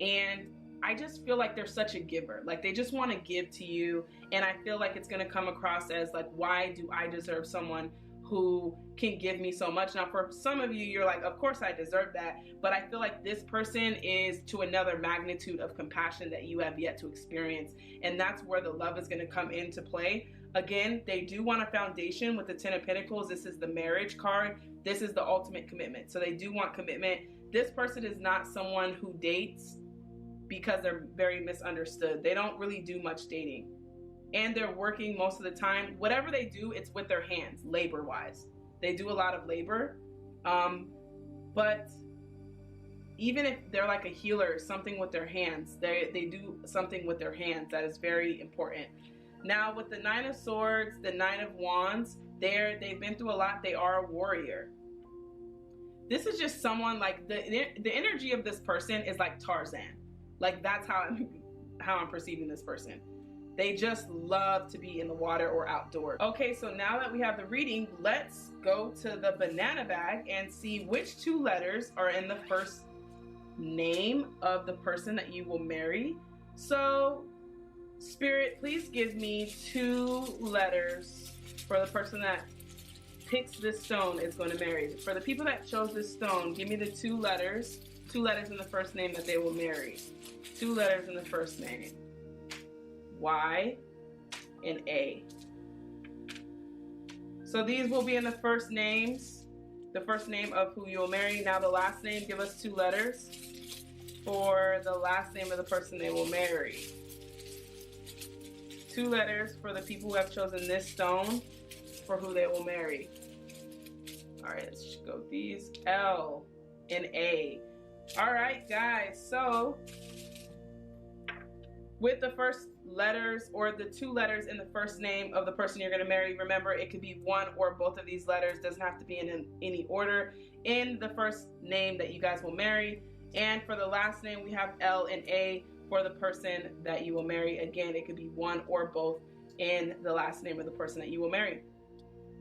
And I just feel like they're such a giver. Like, they just want to give to you. And I feel like it's going to come across as like, why do I deserve someone who can give me so much? Now, for some of you, you're like, of course I deserve that. But I feel like this person is to another magnitude of compassion that you have yet to experience. And that's where the love is going to come into play. Again, they do want a foundation with the 10 of Pentacles. This is the marriage card. This is the ultimate commitment. So they do want commitment. This person is not someone who dates because they're very misunderstood. They don't really do much dating. And they're working most of the time. Whatever they do, it's with their hands, labor-wise. They do a lot of labor. But even if they're like a healer, something with their hands, they do something with their hands that is very important. Now, with the 9 of Swords, the 9 of Wands, they've been through a lot. They are a warrior. This is just someone like the energy of this person is like Tarzan. Like, that's how I'm perceiving this person. They just love to be in the water or outdoors. Okay, so now that we have the reading, let's go to the banana bag and see which 2 letters are in the first name of the person that you will marry. So, Spirit, please give me 2 letters for the person that picks this stone is going to marry. For the people that chose this stone, give me the 2 letters in the first name that they will marry. 2 letters in the first name. Y and A. So these will be in the first names, the first name of who you will marry. Now the last name, give us 2 letters for the last name of the person they will marry. 2 letters for the people who have chosen this stone for who they will marry. All right, let's go with these. L and A. All right, guys, so with the first letters or the 2 letters in the first name of the person you're going to marry, remember, it could be one or both of these letters. Doesn't have to be in any order in the first name that you guys will marry. And for the last name, we have L and A for the person that you will marry. Again, it could be one or both in the last name of the person that you will marry.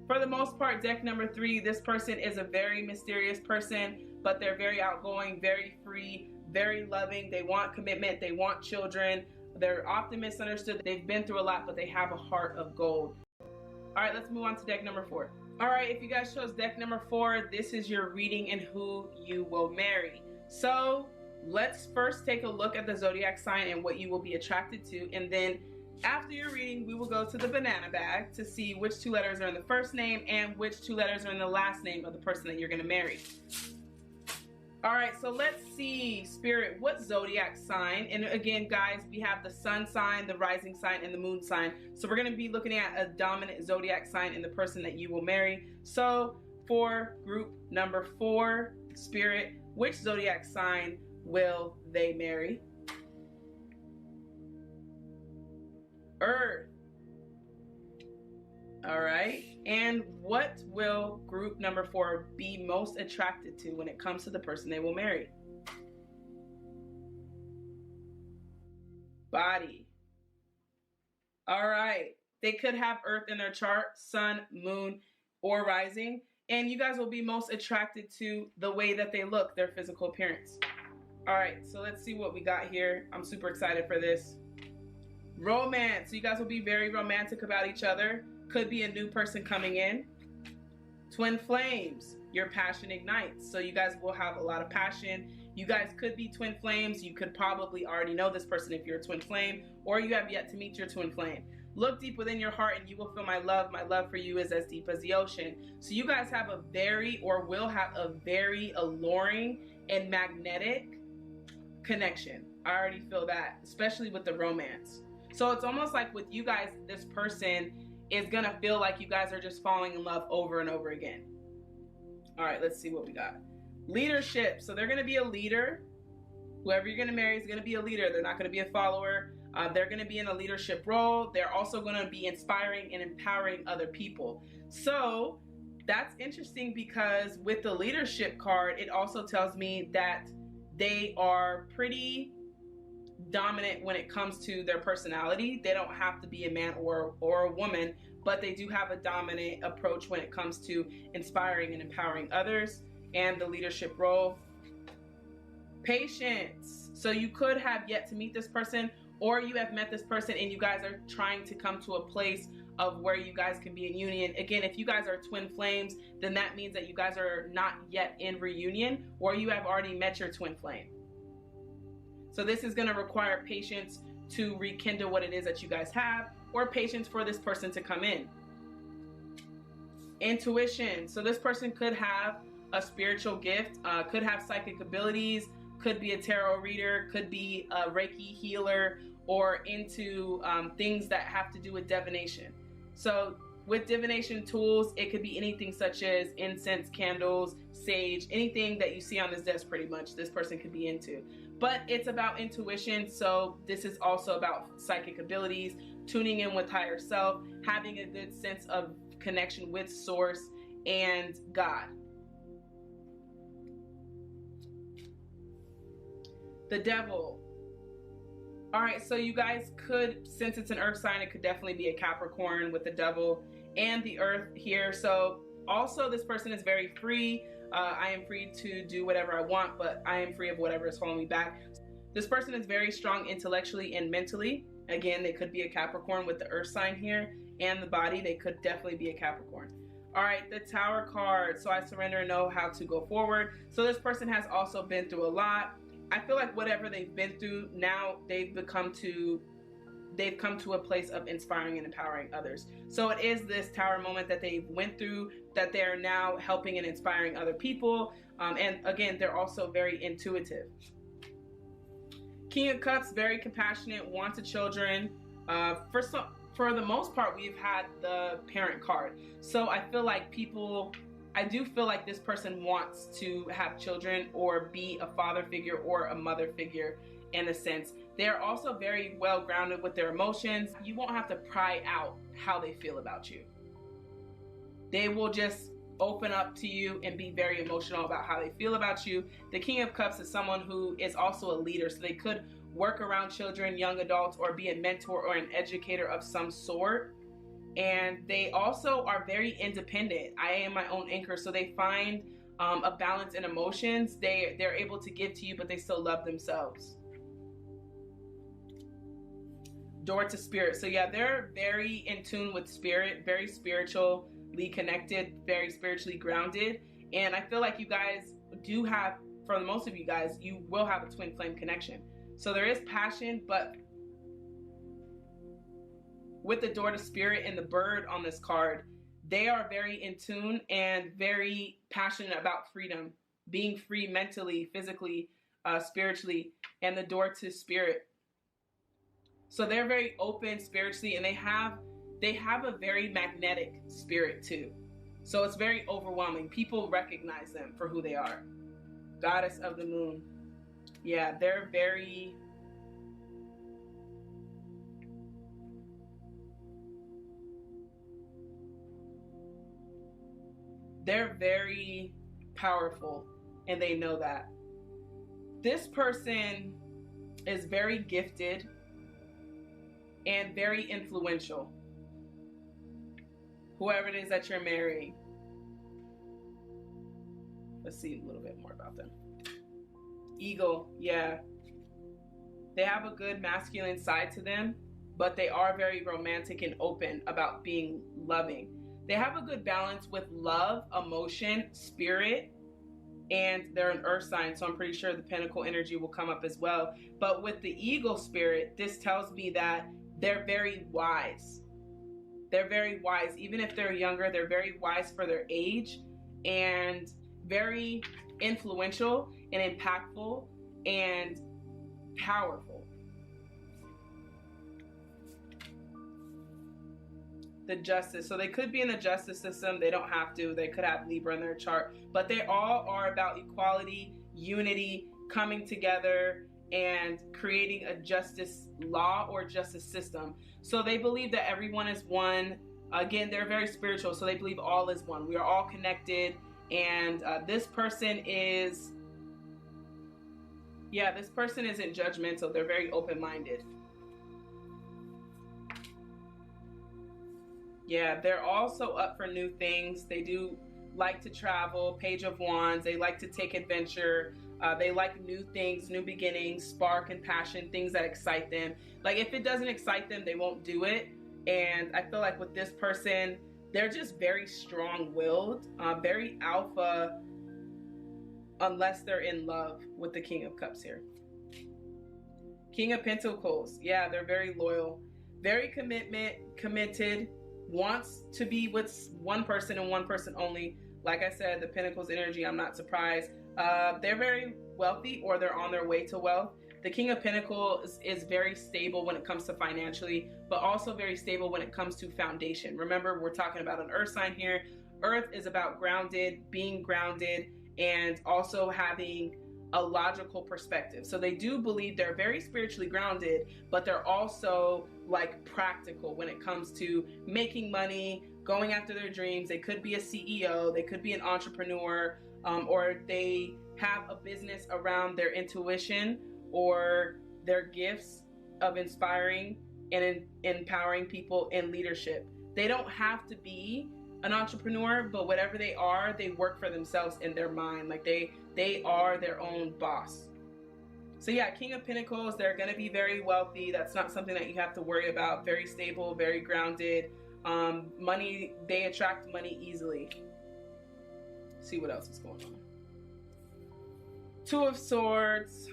For the most part, deck number 3, this person is a very mysterious person, but they're very outgoing, very free, very loving. They want commitment. They want children. They're often misunderstood. They've been through a lot, but they have a heart of gold. All right, let's move on to deck number 4. All right, if you guys chose deck number 4, this is your reading and who you will marry. So let's first take a look at the zodiac sign and what you will be attracted to. And then after your reading, we will go to the banana bag to see which 2 letters are in the first name and which 2 letters are in the last name of the person that you're going to marry. All right, so let's see, Spirit, what zodiac sign? And again, guys, we have the sun sign, the rising sign, and the moon sign. So we're going to be looking at a dominant zodiac sign in the person that you will marry. So for group number 4, Spirit, which zodiac sign will they marry? Earth. All right. And what will group number 4 be most attracted to when it comes to the person they will marry? Body. All right. They could have Earth in their chart, sun, moon, or rising. And you guys will be most attracted to the way that they look, their physical appearance. All right. So let's see what we got here. I'm super excited for this. Romance. So you guys will be very romantic about each other. Could be a new person coming in. Twin flames. Your passion ignites. So you guys will have a lot of passion. You guys could be twin flames. You could probably already know this person if you're a twin flame, or you have yet to meet your twin flame. Look deep within your heart and you will feel my love. My love for you is as deep as the ocean. So you guys have a very, or will have a very alluring and magnetic connection. I already feel that, especially with the romance. So it's almost like with you guys, this person is gonna feel like you guys are just falling in love over and over again. All right, let's see what we got. Leadership. So they're going to be a leader. Whoever you're going to marry is going to be a leader. They're not going to be a follower. They're going to be in a leadership role. They're also going to be inspiring and empowering other people. So that's interesting, because with the leadership card, it also tells me that they are pretty dominant when it comes to their personality. They don't have to be a man or a woman, but they do have a dominant approach when it comes to inspiring and empowering others and the leadership role. Patience. So you could have yet to meet this person, or you have met this person and you guys are trying to come to a place of where you guys can be in union. Again, if you guys are twin flames, then that means that you guys are not yet in reunion, or you have already met your twin flame. So this is going to require patience to rekindle what it is that you guys have, or patience for this person to come in. Intuition. So this person could have a spiritual gift, could have psychic abilities, could be a tarot reader, could be a Reiki healer, or into things that have to do with divination. So with divination tools, it could be anything such as incense, candles, sage, anything that you see on this desk pretty much this person could be into. But it's about intuition, so this is also about psychic abilities, tuning in with higher self, having a good sense of connection with source and God. The devil. All right, so you guys could, since it's an earth sign, it could definitely be a Capricorn with the devil and the earth here. So also this person is very free. I am free to do whatever I want, but I am free of whatever is holding me back. This person is very strong intellectually and mentally. Again, they could be a Capricorn with the earth sign here, and the body, they could definitely be a Capricorn. All right, the Tower card. So I surrender and know how to go forward. So this person has also been through a lot. I feel like whatever they've been through, now they've come to a place of inspiring and empowering others. So it is this Tower moment that they went through, that they're now helping and inspiring other people. And again, they're also very intuitive. King of Cups, very compassionate, wants children. For the most part, we've had the parent card. So I feel like I do feel like this person wants to have children or be a father figure or a mother figure in a sense. They're also very well grounded with their emotions. You won't have to pry out how they feel about you. They will just open up to you and be very emotional about how they feel about you. The King of Cups is someone who is also a leader, so they could work around children, young adults, or be a mentor or an educator of some sort. And they also are very independent. I am my own anchor, so they find a balance in emotions. They're able to give to you, but they still love themselves. Door to spirit. So yeah, they're very in tune with spirit, very spiritually connected, very spiritually grounded. And I feel like you guys do have, for most of you guys, you will have a twin flame connection. So there is passion, but with the door to spirit and the bird on this card, they are very in tune and very passionate about freedom, being free mentally, physically, spiritually, and the door to spirit. So they're very open spiritually, and they have a very magnetic spirit too. So it's very overwhelming. People recognize them for who they are. Goddess of the moon. Yeah, they're very powerful, and they know that. This person is very gifted and very influential. Whoever it is that you're marrying. Let's see a little bit more about them. Eagle, yeah. They have a good masculine side to them, but they are very romantic and open about being loving. They have a good balance with love, emotion, spirit, and they're an earth sign, so I'm pretty sure the pentacle energy will come up as well. But with the eagle spirit, this tells me that they're very wise. They're very wise. Even if they're younger, they're very wise for their age, and very influential and impactful and powerful. The Justice. So they could be in the justice system. They don't have to. They could have Libra in their chart. But they all are about equality, unity, coming together, and creating a justice law or justice system. So they believe that everyone is one. Again, they're very spiritual. So they believe all is one. We are all connected. And this person is, this person isn't judgmental. They're very open-minded. Yeah, they're also up for new things. They do like to travel. Page of Wands. They like to take adventure. They like new things, new beginnings, spark and passion, things that excite them. Like if it doesn't excite them, they won't do it. And I feel like with this person, they're just very strong-willed, very alpha, unless they're in love with the King of Cups here. King of Pentacles. Yeah, they're very loyal, very committed, wants to be with one person and one person only. Like I said, the Pentacles energy, I'm not surprised. They're very wealthy, or they're on their way to wealth. The King of Pentacles is very stable when it comes to financially, but also very stable when it comes to foundation. Remember, we're talking about an earth sign here. Earth is about being grounded, and also having a logical perspective. So they do believe they're very spiritually grounded, but they're also like practical when it comes to making money, going after their dreams. They could be a CEO, they could be an entrepreneur, or they have a business around their intuition or their gifts of inspiring and empowering people in leadership. They don't have to be an entrepreneur, but whatever they are, they work for themselves in their mind. Like they are their own boss. So yeah, King of Pentacles, they're going to be very wealthy. That's not something that you have to worry about. Very stable, very grounded. Money, they attract money easily. Let's see what else is going on. Two of Swords.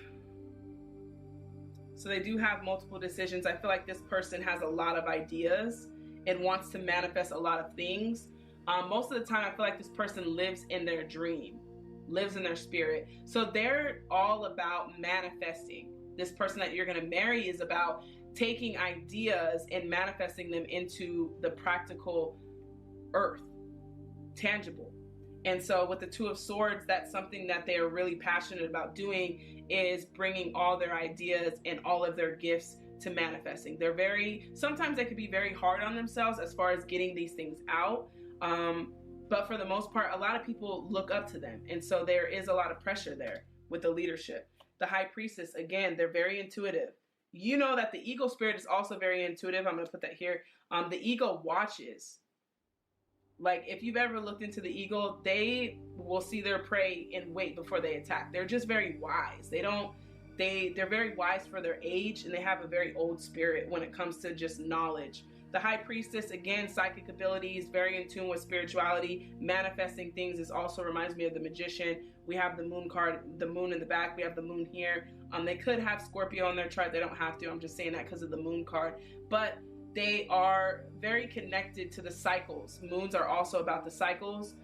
So they do have multiple decisions. I feel like this person has a lot of ideas and wants to manifest a lot of things. Most of the time, I feel like this person lives in their dream, lives in their spirit. So they're all about manifesting. This person that you're going to marry is about taking ideas and manifesting them into the practical earth, tangible. And so with the Two of Swords, that's something that they're really passionate about doing, is bringing all their ideas and all of their gifts to manifesting. Sometimes they could be very hard on themselves as far as getting these things out. But for the most part, a lot of people look up to them. And so there is a lot of pressure there with the leadership. The High Priestess, again, they're very intuitive. You know that the Eagle spirit is also very intuitive. I'm going to put that here. The Eagle watches. Like if you've ever looked into the eagle, they will see their prey and wait before they attack. They're just very wise. They're very wise for their age, and they have a very old spirit when it comes to just knowledge. The High Priestess, again, psychic abilities, very in tune with spirituality, manifesting things. This also reminds me of the Magician. We have the Moon card, the Moon in the back. We have the Moon here. They could have Scorpio on their chart. They don't have to. I'm just saying that because of the Moon card. But they are very connected to the cycles. Moons are also about the cycles.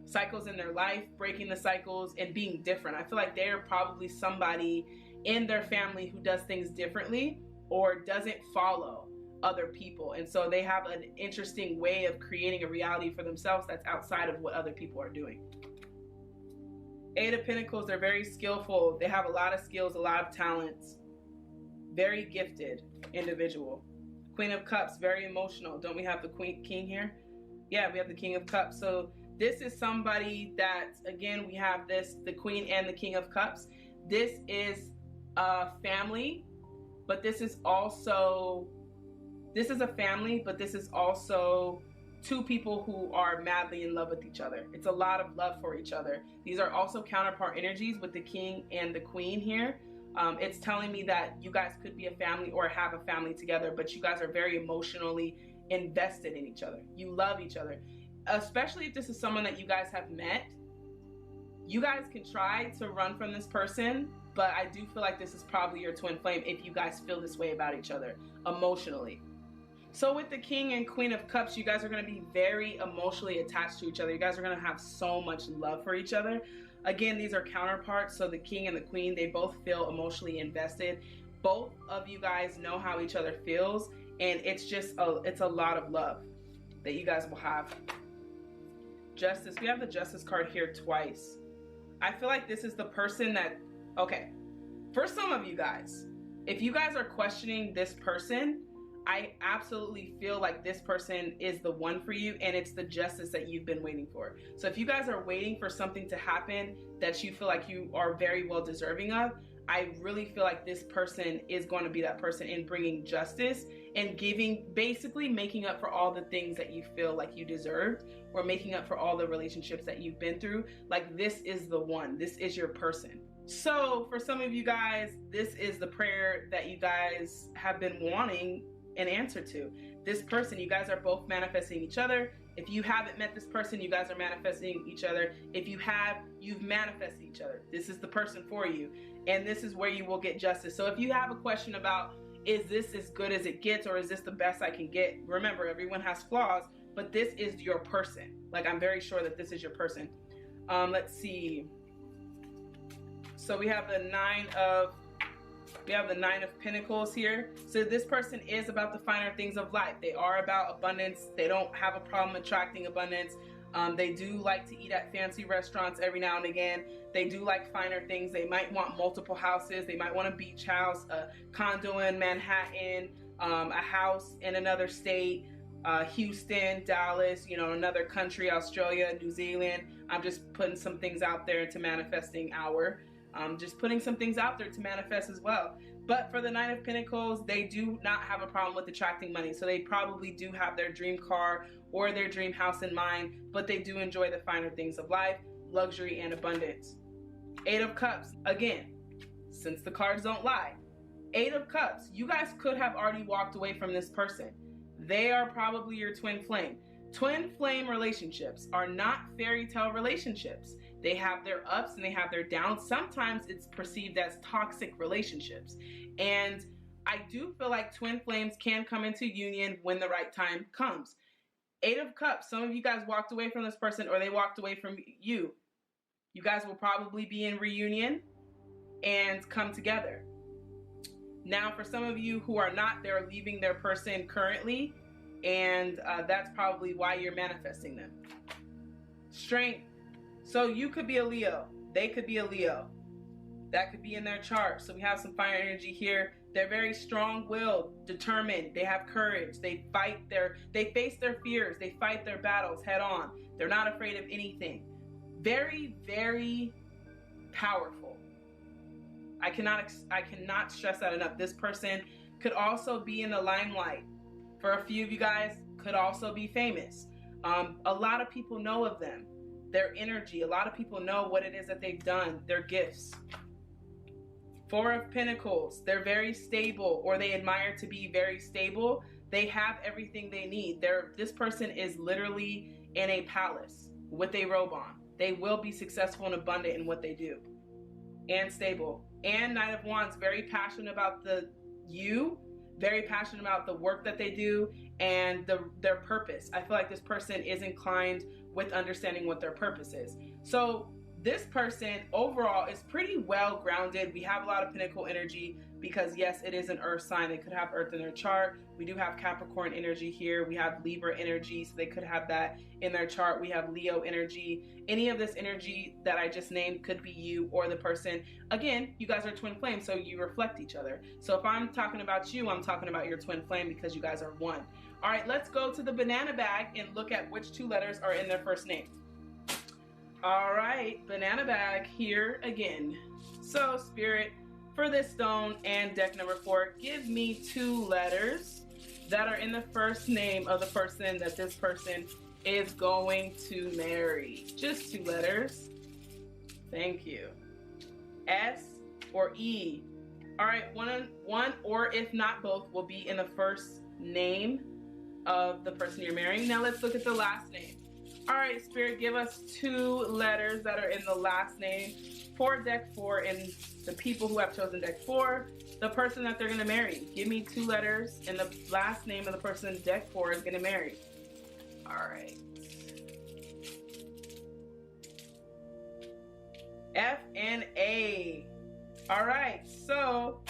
Cycles in their life, breaking the cycles and being different. I feel like they're probably somebody in their family who does things differently or doesn't follow other people. And so they have an interesting way of creating a reality for themselves that's outside of what other people are doing. Eight of Pentacles, they're very skillful. They have a lot of skills, a lot of talents. Very gifted individual. Queen of Cups, very emotional. Don't we have the King here? Yeah, we have the King of Cups. So this is somebody that, again, we have the Queen and the King of Cups. This is a family, but this is also two people who are madly in love with each other. It's a lot of love for each other. These are also counterpart energies with the King and the Queen here. It's telling me that you guys could be a family or have a family together, but you guys are very emotionally invested in each other. You love each other, especially if this is someone that you guys have met. You guys can try to run from this person, but I do feel like this is probably your twin flame if you guys feel this way about each other emotionally. So with the King and Queen of Cups, you guys are going to be very emotionally attached to each other. You guys are going to have so much love for each other. Again, these are counterparts. So the King and the Queen, they both feel emotionally invested. Both of you guys know how each other feels, and it's a lot of love that you guys will have. Justice, we have the Justice card here twice. I feel like this is the person that, okay, for some of you guys, if you guys are questioning this person, I absolutely feel like this person is the one for you, and it's the justice that you've been waiting for. So if you guys are waiting for something to happen that you feel like you are very well deserving of, I really feel like this person is going to be that person in bringing justice and basically making up for all the things that you feel like you deserved, or making up for all the relationships that you've been through. Like, this is the one. This is your person. So for some of you guys, this is the prayer that you guys have been wanting an answer to. This person, you guys are both manifesting each other. If you haven't met this person, you guys are manifesting each other. If you have, you've manifested each other. This is the person for you, and this is where you will get justice. So if you have a question about, is this as good as it gets, or is this the best I can get? Remember, everyone has flaws, but this is your person. Like, I'm very sure that this is your person. Let's see. So we have the Nine of Pentacles here. So this person is about the finer things of life. They are about abundance. They don't have a problem attracting abundance. They do like to eat at fancy restaurants every now and again. They do like finer things. They might want multiple houses. They might want a beach house, a condo in Manhattan, a house in another state, Houston, Dallas, another country, Australia, New Zealand. I'm just putting some things out there into manifesting hour. Just putting some things out there to manifest as well. But for the Nine of Pentacles, they do not have a problem with attracting money. So they probably do have their dream car or their dream house in mind, but they do enjoy the finer things of life, luxury, and abundance. Eight of Cups, again, since the cards don't lie. Eight of Cups, you guys could have already walked away from this person. They are probably your twin flame. Twin flame relationships are not fairy tale relationships. They have their ups and they have their downs. Sometimes it's perceived as toxic relationships. And I do feel like twin flames can come into union when the right time comes. Eight of Cups, some of you guys walked away from this person, or they walked away from you. You guys will probably be in reunion and come together. Now, for some of you who are not, they're leaving their person currently, and that's probably why you're manifesting them. Strength. So you could be a Leo. They could be a Leo. That could be in their chart. So we have some fire energy here. They're very strong-willed, determined. They have courage. They face their fears. They fight their battles head on. They're not afraid of anything. Very, very powerful. I cannot stress that enough. This person could also be in the limelight. For a few of you guys, could also be famous. A lot of people know of them. Their energy. A lot of people know what it is that they've done. Their gifts. Four of Pentacles. They're very stable, or they admire to be very stable. They have everything they need. This person is literally in a palace with a robe on. They will be successful and abundant in what they do. And stable. And Knight of Wands, very passionate about very passionate about the work that they do and their purpose. I feel like this person is inclined with understanding what their purpose is. So this person overall is pretty well grounded. We have a lot of Pinnacle energy because yes, it is an earth sign. They could have earth in their chart. We do have Capricorn energy here. We have Libra energy, so they could have that in their chart. We have Leo energy. Any of this energy that I just named could be you or the person. Again, you guys are twin flames, so you reflect each other. So if I'm talking about you, I'm talking about your twin flame because you guys are one. All right, let's go to the banana bag and look at which two letters are in their first name. All right, banana bag here again. So Spirit, for this stone and deck number 4, give me two letters that are in the first name of the person that this person is going to marry. Just two letters. Thank you. S or E. All right, one or if not both will be in the first name of the person you're marrying. Now let's look at the last name. All right, Spirit, give us two letters that are in the last name for deck 4 and the people who have chosen deck 4, the person that they're going to marry. Give me two letters in the last name of the person deck 4 is going to marry. All right. F and A. All right, so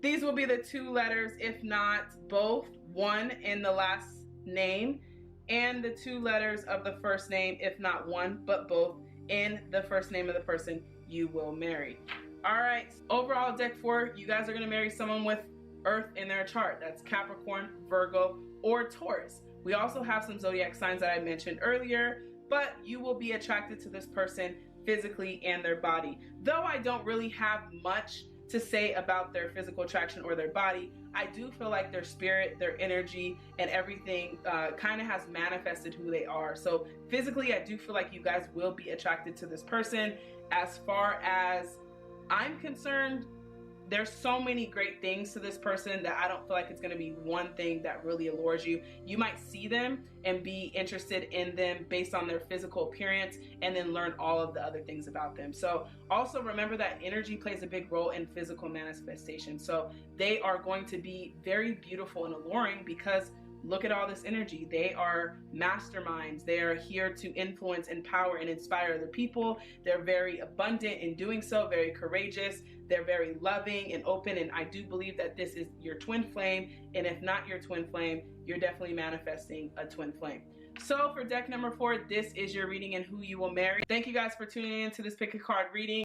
these will be the two letters, if not both. 1 in the last name and the 2 letters of the first name, if not one, but both in the first name of the person you will marry. All right, overall deck 4, you guys are going to marry someone with Earth in their chart. That's Capricorn, Virgo, or Taurus. We also have some zodiac signs that I mentioned earlier, but you will be attracted to this person physically and their body. Though I don't really have much to say about their physical attraction or their body, I do feel like their spirit, their energy, and everything kind of has manifested who they are. So physically, I do feel like you guys will be attracted to this person. As far as I'm concerned, there's so many great things to this person that I don't feel like it's going to be one thing that really allures you. You might see them and be interested in them based on their physical appearance and then learn all of the other things about them. So also remember that energy plays a big role in physical manifestation. So they are going to be very beautiful and alluring because look at all this energy. They are masterminds. They are here to influence, empower, and inspire other people. They're very abundant in doing so, very courageous. They're very loving and open, and I do believe that this is your twin flame, and if not your twin flame, you're definitely manifesting a twin flame. So for deck number 4, this is your reading and who you will marry. Thank you guys for tuning in to this pick a card reading.